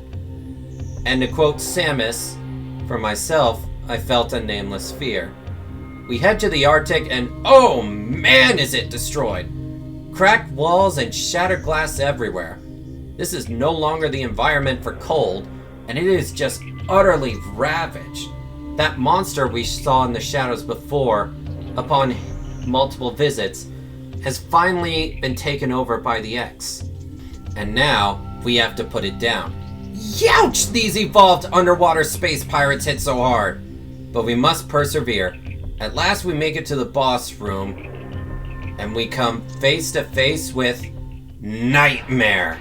A: And to quote Samus, for myself, I felt a nameless fear. We head to the Arctic and oh man is it destroyed! Cracked walls and shattered glass everywhere. This is no longer the environment for cold, and it is just utterly ravaged. That monster we saw in the shadows before, upon multiple visits, has finally been taken over by the X. And now, we have to put it down. Youch! These evolved underwater space pirates hit so hard! But we must persevere. At last we make it to the boss room, and we come face to face with Nightmare,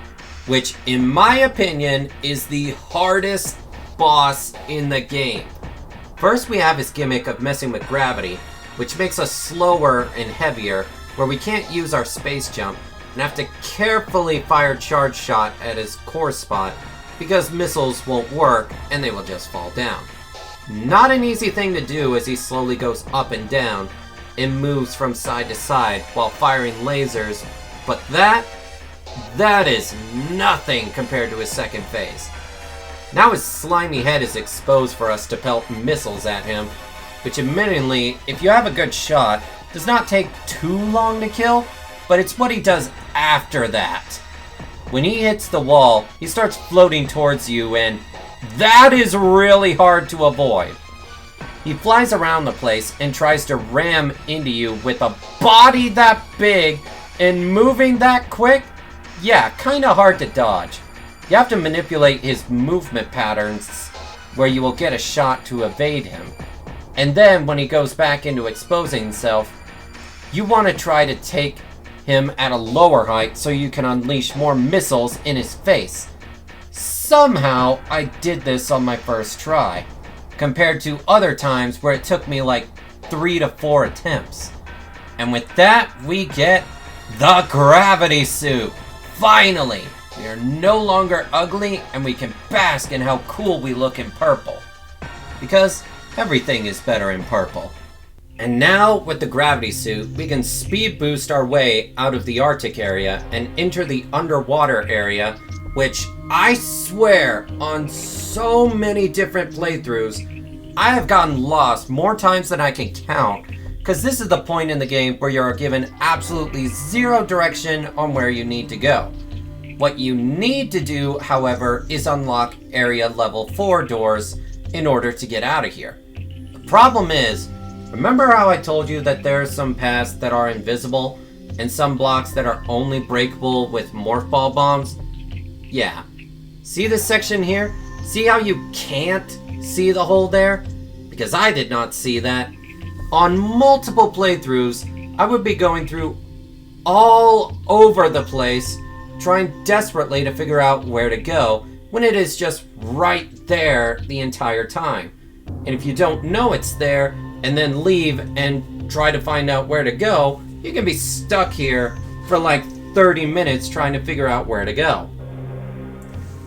A: which in my opinion is the hardest boss in the game. First we have his gimmick of messing with gravity, which makes us slower and heavier, where we can't use our space jump and have to carefully fire charge shot at his core spot because missiles won't work and they will just fall down. Not an easy thing to do as he slowly goes up and down and moves from side to side while firing lasers, but that is nothing compared to his second phase. Now his slimy head is exposed for us to pelt missiles at him, which admittedly, if you have a good shot, does not take too long to kill, but it's what he does after that. When he hits the wall, he starts floating towards you, and that is really hard to avoid. He flies around the place and tries to ram into you with a body that big and moving that quick. Yeah, kinda hard to dodge. You have to manipulate his movement patterns where you will get a shot to evade him. And then when he goes back into exposing himself, you want to try to take him at a lower height so you can unleash more missiles in his face. Somehow, I did this on my first try, compared to other times where it took me like 3 to 4 attempts. And with that, we get The gravity suit! Finally! We are no longer ugly and we can bask in how cool we look in purple. Because everything is better in purple. And now, with the gravity suit, we can speed boost our way out of the Arctic area and enter the underwater area, which I swear, on so many different playthroughs, I have gotten lost more times than I can count, because this is the point in the game where you are given absolutely zero direction on where you need to go. What you need to do, however, is unlock area level 4 doors in order to get out of here. The problem is, remember how I told you that there are some paths that are invisible and some blocks that are only breakable with morph ball bombs? Yeah. See this section here? See how you can't see the hole there? Because I did not see that. On multiple playthroughs, I would be going through all over the place, trying desperately to figure out where to go, when it is just right there the entire time. And if you don't know it's there, and then leave and try to find out where to go, you can be stuck here for like 30 minutes trying to figure out where to go.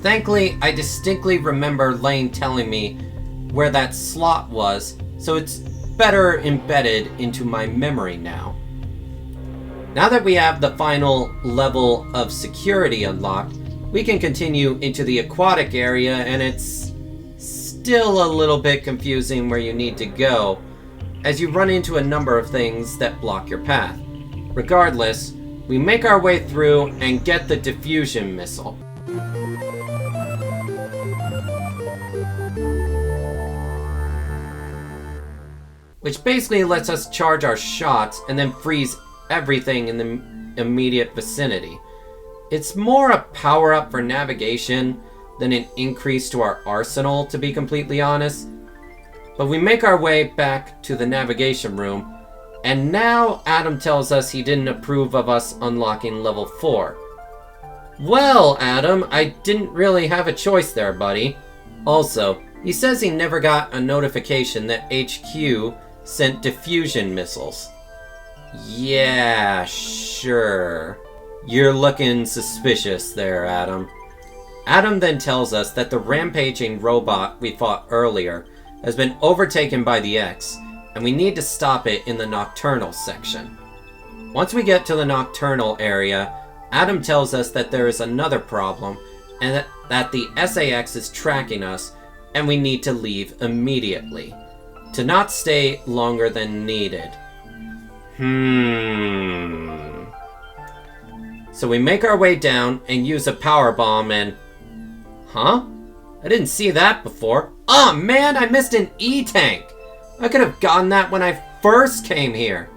A: Thankfully, I distinctly remember Lane telling me where that slot was, so it's better embedded into my memory now. Now that we have the final level of security unlocked, we can continue into the aquatic area, and it's still a little bit confusing where you need to go, as you run into a number of things that block your path. Regardless, we make our way through and get the diffusion missile. Which basically lets us charge our shots and then freeze everything in the immediate vicinity. It's more a power-up for navigation than an increase to our arsenal, to be completely honest. But we make our way back to the navigation room, and now Adam tells us he didn't approve of us unlocking level 4. Well, Adam, I didn't really have a choice there, buddy. Also, he says he never got a notification that HQ sent diffusion missiles. Yeah, sure. You're looking suspicious there, Adam. Adam then tells us that the rampaging robot we fought earlier has been overtaken by the X, and we need to stop it in the Nocturnal section. Once we get to the Nocturnal area, Adam tells us that there is another problem, and that the SAX is tracking us, and we need to leave immediately, to not stay longer than needed. So we make our way down and use a power bomb and... Huh? I didn't see that before. Oh man, I missed an E-tank! I could have gotten that when I first came here.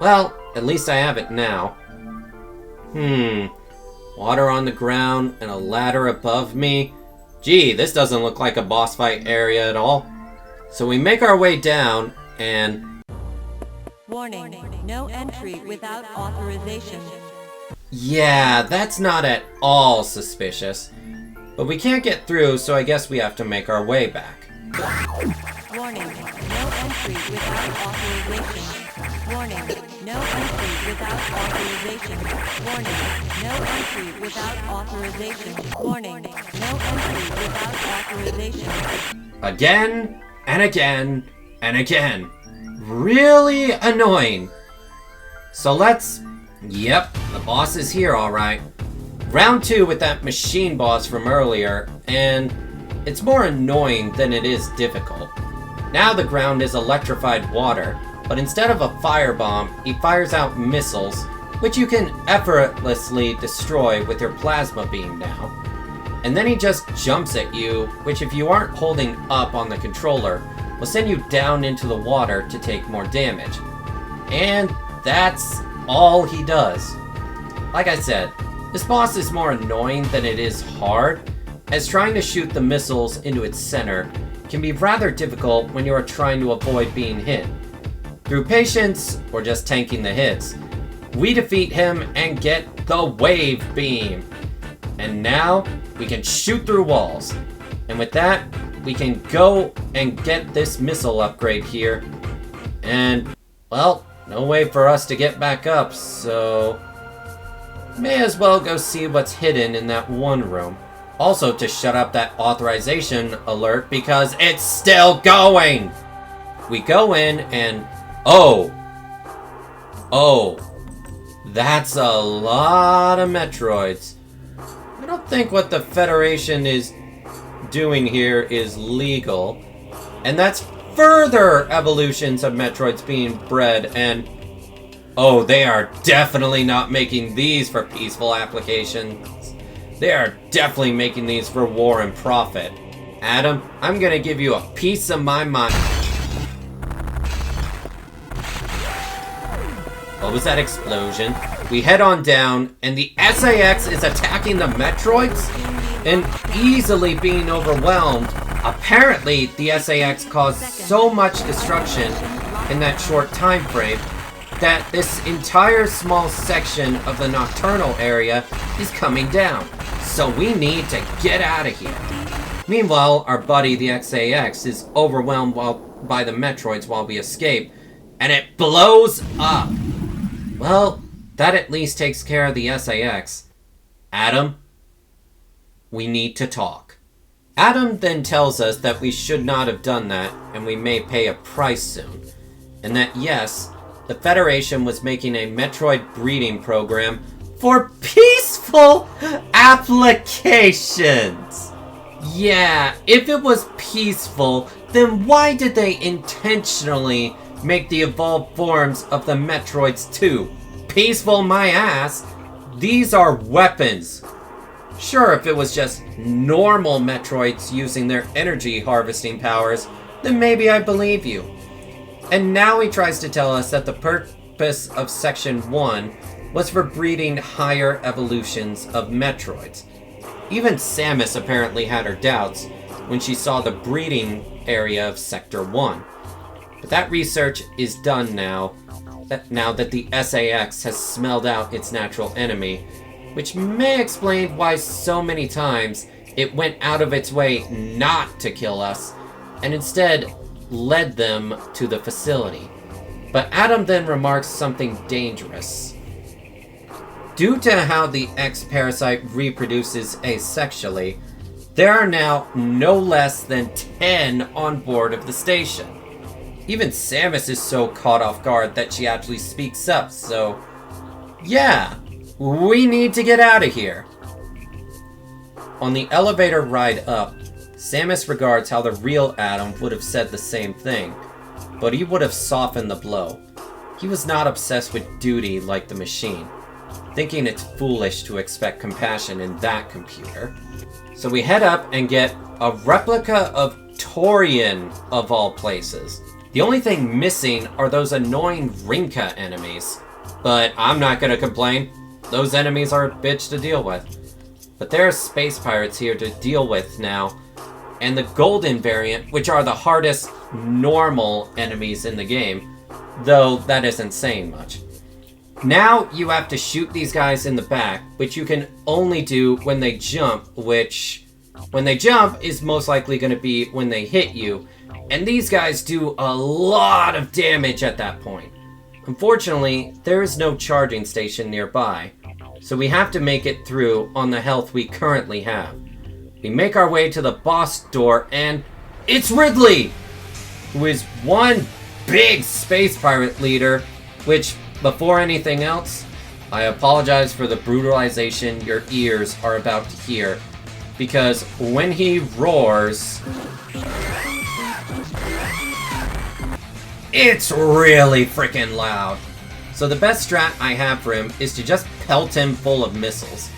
A: Well, at least I have it now. Water on the ground and a ladder above me. Gee, this doesn't look like a boss fight area at all. So we make our way down and...
C: Warning, no entry without authorization.
A: Yeah, that's not at all suspicious. But we can't get through, so I guess we have to make our way back.
C: Warning, no entry without authorization. Warning, no entry without authorization. Warning, no entry without authorization. Warning, no entry without authorization.
A: Again, and again, and again. Really annoying. So let's... Yep, the boss is here, alright. Round 2 with that machine boss from earlier, and it's more annoying than it is difficult. Now the ground is electrified water, but instead of a firebomb, he fires out missiles, which you can effortlessly destroy with your plasma beam now. And then he just jumps at you, which if you aren't holding up on the controller, will send you down into the water to take more damage. And that's all he does. Like I said, this boss is more annoying than it is hard, as trying to shoot the missiles into its center can be rather difficult when you are trying to avoid being hit. Through patience, or just tanking the hits, we defeat him and get the wave beam. And now, we can shoot through walls. And with that, we can go and get this missile upgrade here. And, well, no way for us to get back up, so... may as well go see what's hidden in that one room. Also to shut up that authorization alert because it's still going! We go in and... Oh, that's a lot of Metroids. I don't think what the Federation is doing here is legal. And that's further evolutions of Metroids being bred, and... Oh, they are definitely not making these for peaceful applications. They are definitely making these for war and profit. Adam, I'm gonna give you a piece of my mind. What was that explosion? We head on down, and the SAX is attacking the Metroids and easily being overwhelmed. Apparently, the SAX caused so much destruction in that short time frame that this entire small section of the nocturnal area is coming down. So we need to get out of here. Meanwhile, our buddy the SAX is overwhelmed by the Metroids while we escape, and it blows up. Well, that at least takes care of the SAX. Adam, we need to talk. Adam then tells us that we should not have done that, and we may pay a price soon. And that yes, the Federation was making a Metroid breeding program for peaceful applications. Yeah, if it was peaceful, then why did they intentionally make the evolved forms of the Metroids too? Peaceful my ass. These are weapons. Sure, if it was just normal Metroids using their energy harvesting powers, then maybe I believe you. And now he tries to tell us that the purpose of Section 1 was for breeding higher evolutions of Metroids. Even Samus apparently had her doubts when she saw the breeding area of Sector 1. But that research is done now that the SAX has smelled out its natural enemy, which may explain why so many times it went out of its way not to kill us, and instead led them to the facility. But Adam then remarks something dangerous. Due to how the X-parasite reproduces asexually, there are now no less than 10 on board of the station. Even Samus is so caught off guard that she actually speaks up, so... yeah, we need to get out of here. On the elevator ride up, Samus regards how the real Adam would have said the same thing, but he would have softened the blow. He was not obsessed with duty like the machine, thinking it's foolish to expect compassion in that computer. So we head up and get a replica of VtuberEN of all places. The only thing missing are those annoying Rinka enemies, but I'm not gonna complain. Those enemies are a bitch to deal with. But there are space pirates here to deal with now, and the golden variant, which are the hardest normal enemies in the game, though that isn't saying much. Now you have to shoot these guys in the back, which you can only do when they jump, which when they jump is most likely going to be when they hit you, and these guys do a lot of damage at that point. Unfortunately, there is no charging station nearby, so we have to make it through on the health we currently have. We make our way to the boss door, and it's Ridley, who is one big space pirate leader, which, before anything else, I apologize for the brutalization your ears are about to hear, because when he roars, it's really freaking loud. So the best strat I have for him is to just pelt him full of missiles.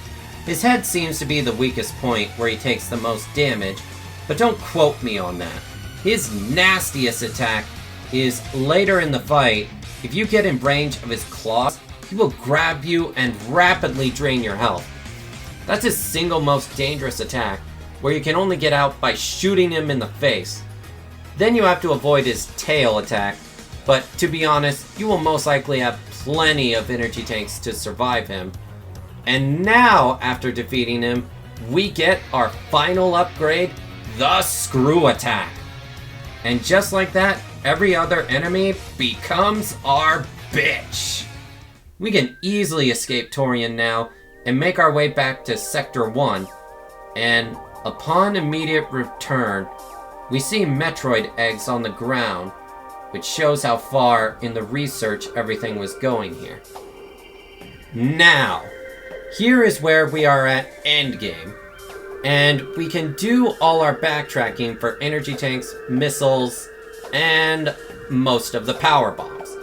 A: His head seems to be the weakest point where he takes the most damage, but don't quote me on that. His nastiest attack is later in the fight. If you get in range of his claws, he will grab you and rapidly drain your health. That's his single most dangerous attack, where you can only get out by shooting him in the face. Then you have to avoid his tail attack, but to be honest, you will most likely have plenty of energy tanks to survive him. And now, after defeating him, we get our final upgrade, the Screw Attack. And just like that, every other enemy becomes our bitch. We can easily escape VtuberEN now, and make our way back to Sector 1, and upon immediate return, we see Metroid eggs on the ground, which shows how far in the research everything was going here. Now, here is where we are at endgame, and we can do all our backtracking for energy tanks, missiles, and most of the power bombs.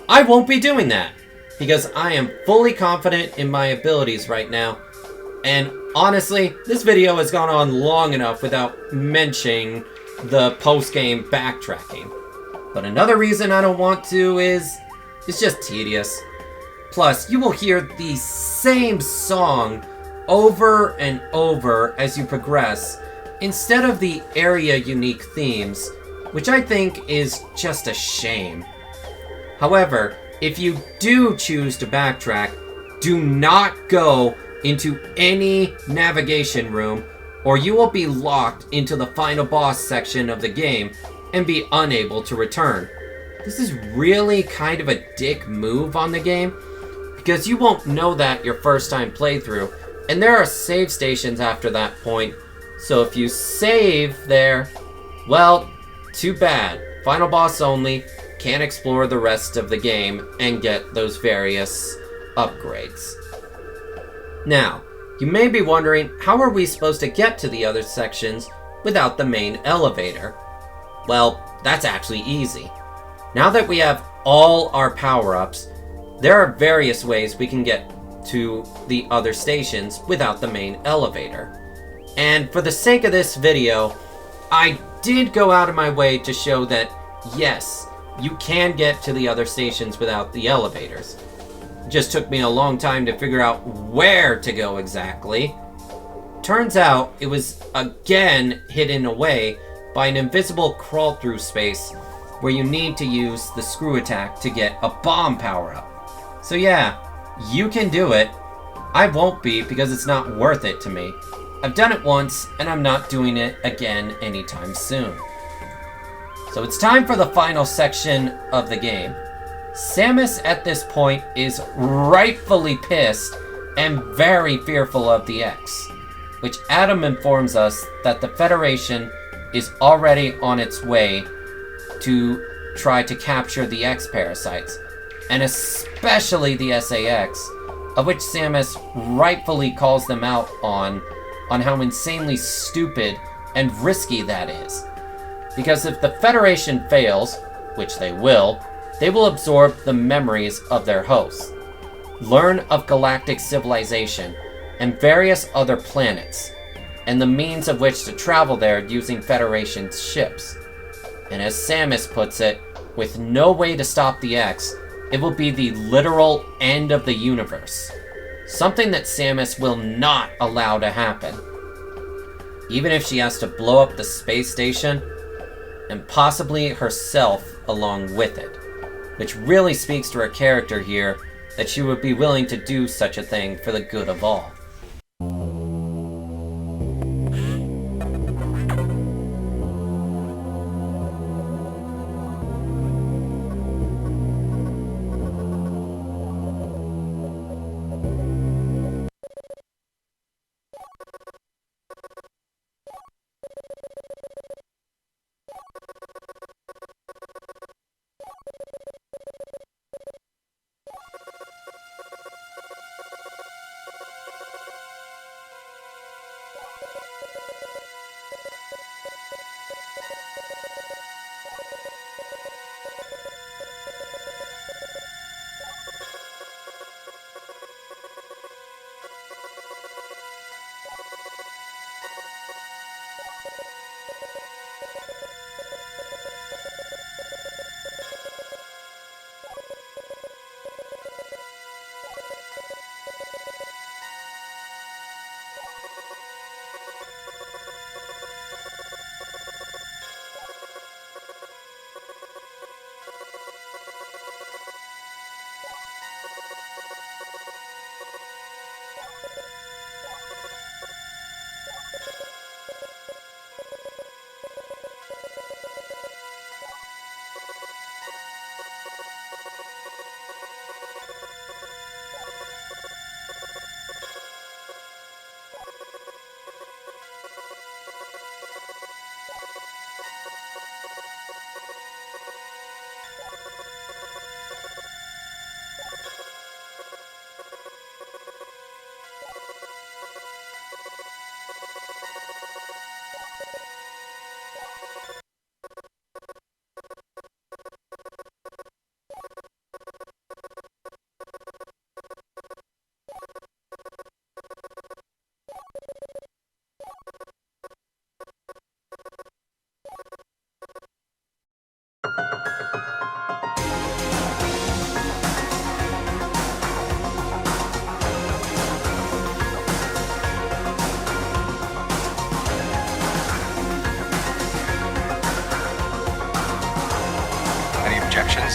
A: I won't be doing that, because I am fully confident in my abilities right now, and honestly, this video has gone on long enough without mentioning the post-game backtracking. But another reason I don't want to is it's just tedious. Plus, you will hear the same song over and over as you progress, instead of the area-unique themes, which I think is just a shame. However, if you do choose to backtrack, do not go into any navigation room, or you will be locked into the final boss section of the game and be unable to return. This is really kind of a dick move on the game, because you won't know that your first time playthrough, and there are save stations after that point, so if you save there, well, too bad. Final boss only, can't explore the rest of the game and get those various upgrades. Now, you may be wondering, how are we supposed to get to the other sections without the main elevator? Well, that's actually easy. Now that we have all our power-ups, there are various ways we can get to the other stations without the main elevator. And for the sake of this video, I did go out of my way to show that, yes, you can get to the other stations without the elevators. It just took me a long time to figure out where to go exactly. Turns out it was again hidden away by an invisible crawl-through space where you need to use the screw attack to get a bomb power-up. So yeah, you can do it. I won't be, because it's not worth it to me. I've done it once, and I'm not doing it again anytime soon. So it's time for the final section of the game. Samus at this point is rightfully pissed and very fearful of the X, which Adam informs us that the Federation is already on its way to try to capture the X parasites, and especially the SAX, of which Samus rightfully calls them out on how insanely stupid and risky that is. Because if the Federation fails, which they will absorb the memories of their hosts, learn of galactic civilization and various other planets, and the means of which to travel there using Federation's ships. And as Samus puts it, with no way to stop the X, it will be the literal end of the universe. Something that Samus will not allow to happen. Even if she has to blow up the space station, and possibly herself along with it. Which really speaks to her character here, that she would be willing to do such a thing for the good of all.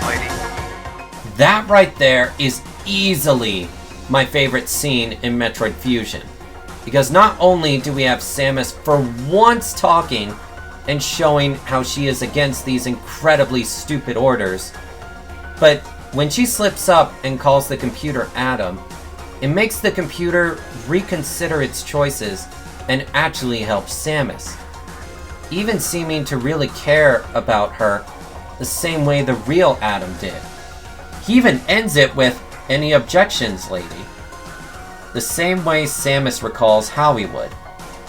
D: lady.
A: That right there is easily my favorite scene in Metroid Fusion. Because not only do we have Samus for once talking and showing how she is against these incredibly stupid orders, but when she slips up and calls the computer Adam, it makes the computer reconsider its choices and actually helps Samus, even seeming to really care about her the same way the real Adam did. He even ends it with, "Any objections, lady?" The same way Samus recalls Howie would.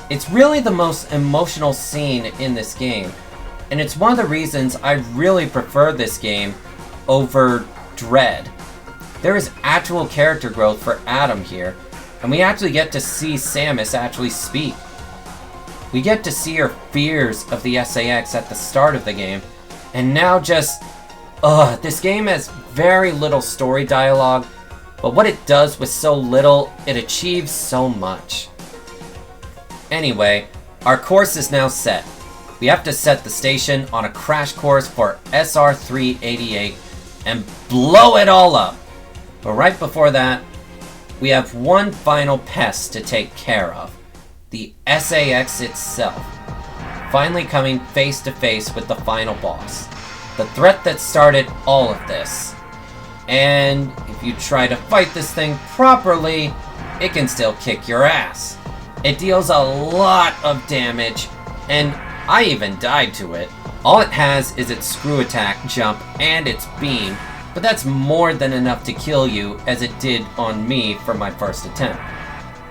A: It's really the most emotional scene in this game, and it's one of the reasons I really prefer this game over Dread. There is actual character growth for Adam here, and we actually get to see Samus actually speak. We get to see her fears of the SAX at the start of the game, and now just, this game has very little story dialogue, but what it does with so little, it achieves so much. Anyway, our course is now set. We have to set the station on a crash course for SR388 and blow it all up. But right before that, we have one final pest to take care of. The SAX itself. Finally coming face to face with the final boss. The threat that started all of this. And if you try to fight this thing properly, it can still kick your ass. It deals a lot of damage, and I even died to it. All it has is its screw attack, jump, and its beam, but that's more than enough to kill you, as it did on me for my first attempt.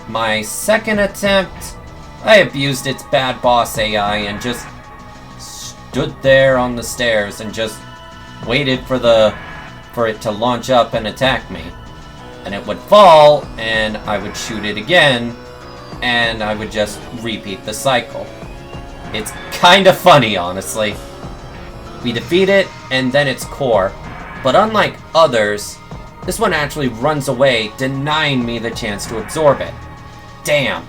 A: My second attempt, I abused its bad boss AI and just stood there on the stairs and just waited for it to launch up and attack me. And it would fall, and I would shoot it again, and I would just repeat the cycle. It's kinda funny, honestly. We defeat it, and then its core, but unlike others, this one actually runs away, denying me the chance to absorb it. Damn,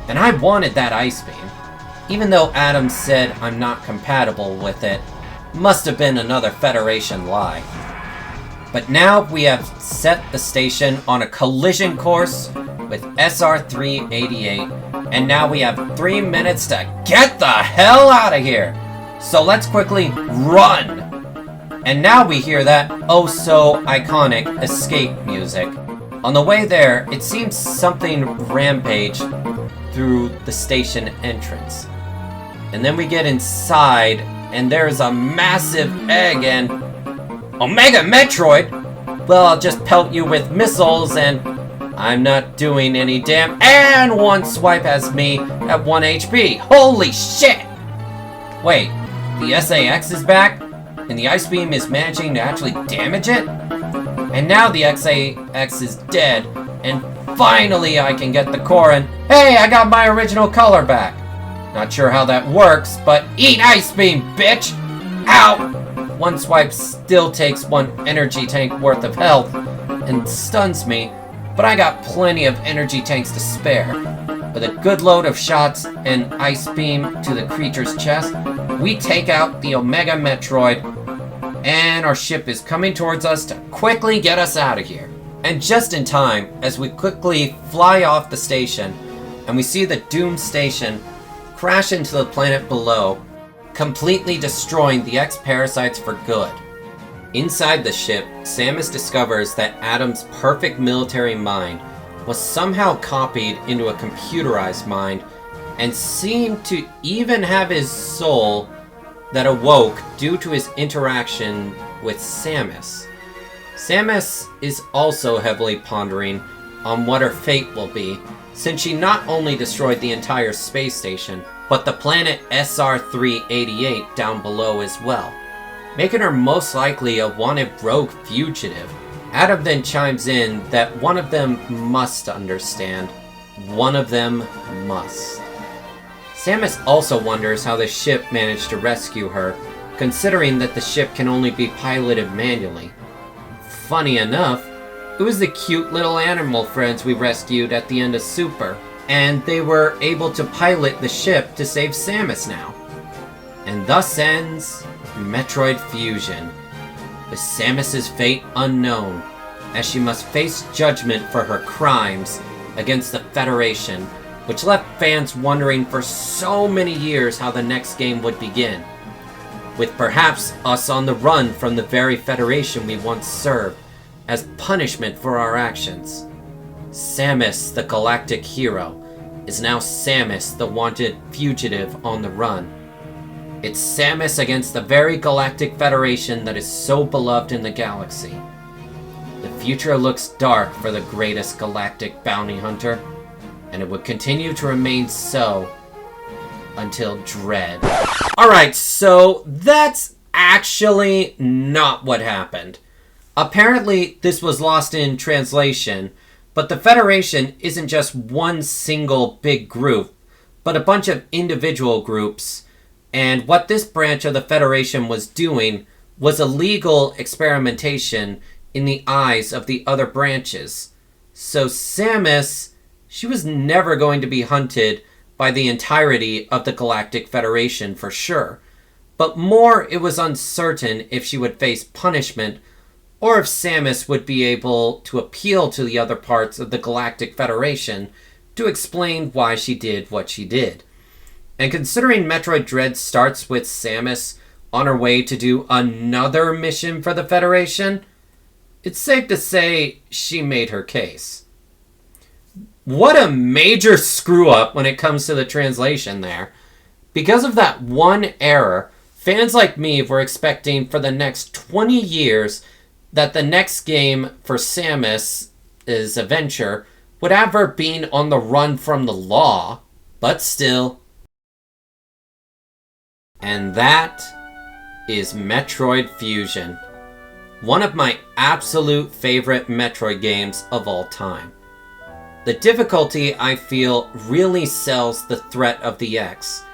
A: and I wanted that ice beam. Even though Adam said I'm not compatible with it, must have been another Federation lie. But now we have set the station on a collision course with SR388, and now we have 3 minutes to get the hell out of here! So let's quickly run! And now we hear that oh so iconic escape music. On the way there, it seems something rampaged through the station entrance. And then we get inside, and there's a massive egg, and Omega Metroid? Well, I'll just pelt you with missiles, and I'm not doing any and one swipe has me at 1 HP. Holy shit! Wait, the SAX is back? And the ice beam is managing to actually damage it? And now the SAX is dead, and finally I can get the core, and hey, I got my original color back. Not sure how that works, but eat ice beam, bitch! Ow! One swipe still takes 1 energy tank worth of health and stuns me, but I got plenty of energy tanks to spare. With a good load of shots and ice beam to the creature's chest, we take out the Omega Metroid, and our ship is coming towards us to quickly get us out of here. And just in time, as we quickly fly off the station, and we see the doomed station crash into the planet below, completely destroying the X-Parasites for good. Inside the ship, Samus discovers that Adam's perfect military mind was somehow copied into a computerized mind, and seemed to even have his soul that awoke due to his interaction with Samus. Samus is also heavily pondering on what her fate will be, since she not only destroyed the entire space station, but the planet SR388 down below as well, making her most likely a wanted rogue fugitive. Adam then chimes in that one of them must understand. One of them must. Samus also wonders how the ship managed to rescue her, considering that the ship can only be piloted manually. Funny enough, it was the cute little animal friends we rescued at the end of Super, and they were able to pilot the ship to save Samus now. And thus ends Metroid Fusion. with Samus's fate unknown, as she must face judgment for her crimes against the Federation, which left fans wondering for so many years how the next game would begin, with perhaps us on the run from the very Federation we once served, as punishment for our actions. Samus, the galactic hero, is now Samus, the wanted fugitive on the run. It's Samus against the very galactic Federation that is so beloved in the galaxy. The future looks dark for the greatest galactic bounty hunter, and it would continue to remain so until Dread. Alright, so that's actually not what happened. Apparently, this was lost in translation, but the Federation isn't just one single big group, but a bunch of individual groups, and what this branch of the Federation was doing was illegal experimentation in the eyes of the other branches. So Samus, she was never going to be hunted by the entirety of the Galactic Federation for sure, but more it was uncertain if she would face punishment or if Samus would be able to appeal to the other parts of the Galactic Federation to explain why she did what she did. And considering Metroid Dread starts with Samus on her way to do another mission for the Federation, it's safe to say she made her case. What a major screw-up when it comes to the translation there. Because of that one error, fans like me were expecting for the next 20 years that the next game for Samus' adventure would have her being on the run from the law, but still. And that is MetroidFusion, one of my absolute favorite Metroid games of all time. The difficulty, I feel, really sells the threat of the X,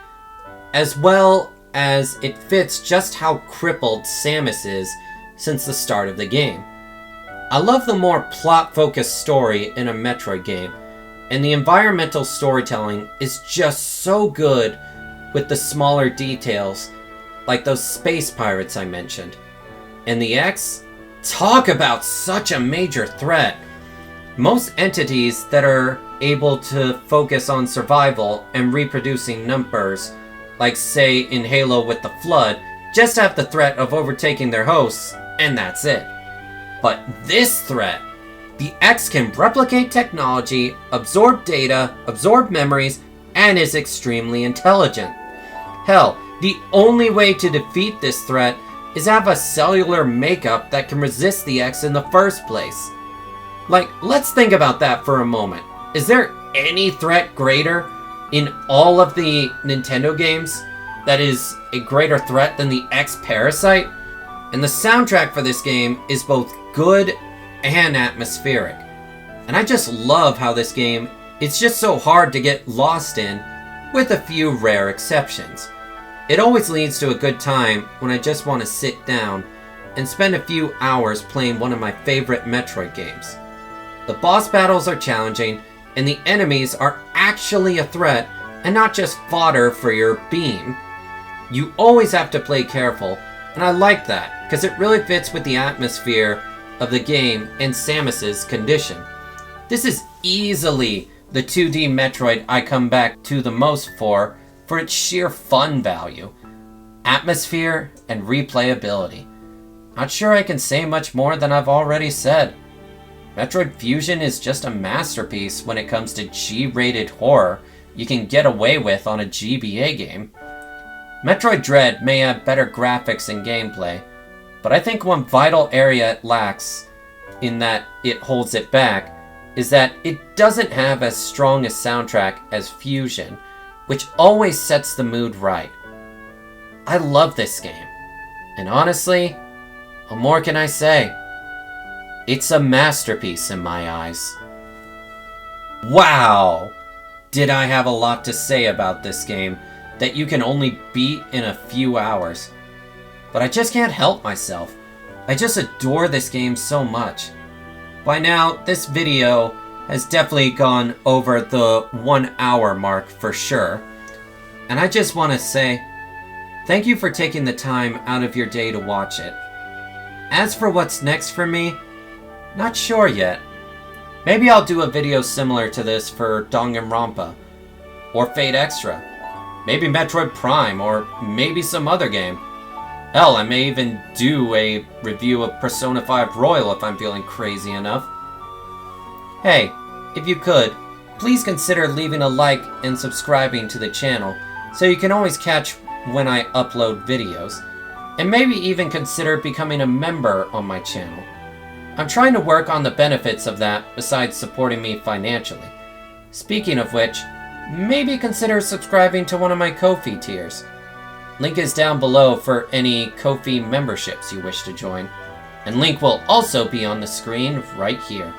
A: as well as it fits just how crippled Samus is since the start of the game. I love the more plot-focused story in a Metroid game, and the environmental storytelling is just so good with the smaller details, like those space pirates I mentioned. And the X? Talk about such a major threat! Most entities that are able to focus on survival and reproducing numbers, like say in Halo with the Flood, just have the threat of overtaking their hosts, and that's it. But this threat, the X can replicate technology, absorb data, absorb memories, and is extremely intelligent. Hell, the only way to defeat this threat is have a cellular makeup that can resist the X in the first place. Like, let's think about that for a moment. Is there any threat greater in all of the Nintendo games that is a greater threat than the X Parasite? And the soundtrack for this game is both good and atmospheric. And I just love how this game, it's just so hard to get lost in, with a few rare exceptions. It always leads to a good time when I just want to sit down and spend a few hours playing one of my favorite Metroid games. The boss battles are challenging, and the enemies are actually a threat and not just fodder for your beam. You always have to play careful, and I like that, because it really fits with the atmosphere of the game and Samus's condition. This is easily the 2D Metroid I come back to the most for its sheer fun value, atmosphere, and replayability. Not sure I can say much more than I've already said. MetroidFusion is just a masterpiece when it comes to G-rated horror you can get away with on a GBA game. Metroid Dread may have better graphics and gameplay, but I think one vital area it lacks, in that it holds it back, is that it doesn't have as strong a soundtrack as Fusion, which always sets the mood right. I love this game, and honestly, what more can I say? It's a masterpiece in my eyes. Wow! Did I have a lot to say about this game that you can only beat in a few hours. But I just can't help myself. I just adore this game so much. By now, this video has definitely gone over the 1 hour mark for sure. And I just want to say, thank you for taking the time out of your day to watch it. As for what's next for me, not sure yet. Maybe I'll do a video similar to this for Danganronpa, or Fate Extra, maybe Metroid Prime, or maybe some other game. Hell, I may even do a review of Persona 5 Royal if I'm feeling crazy enough. Hey, if you could, please consider leaving a like and subscribing to the channel so you can always catch when I upload videos, and maybe even consider becoming a member on my channel. I'm trying to work on the benefits of that besides supporting me financially. Speaking of which, maybe consider subscribing to one of my Ko-fi tiers. Link is down below for any Ko-fi memberships you wish to join, and link will also be on the screen right here.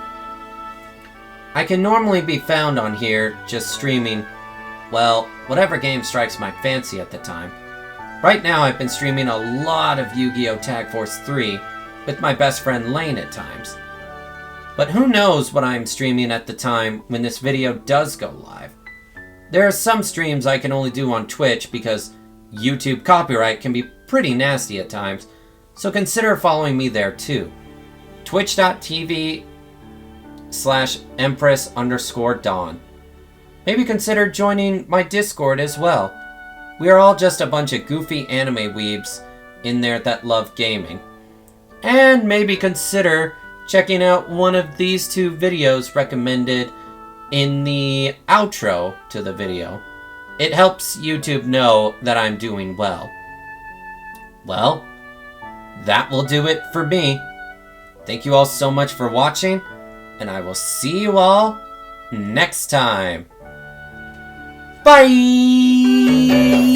A: I can normally be found on here just streaming, well, whatever game strikes my fancy at the time. Right now I've been streaming a lot of Yu-Gi-Oh! Tag Force 3 with my best friend Lane at times. But who knows what I'm streaming at the time when this video does go live. There are some streams I can only do on Twitch because YouTube copyright can be pretty nasty at times, so consider following me there too. twitch.tv/Empress_Dawn. Maybe consider joining my Discord as well. We are all just a bunch of goofy anime weebs in there that love gaming. And maybe consider checking out one of these two videos recommended in the outro to the video. It helps YouTube know that I'm doing well. Well, that will do it for me. Thank you all so much for watching, and I will see you all next time. Bye!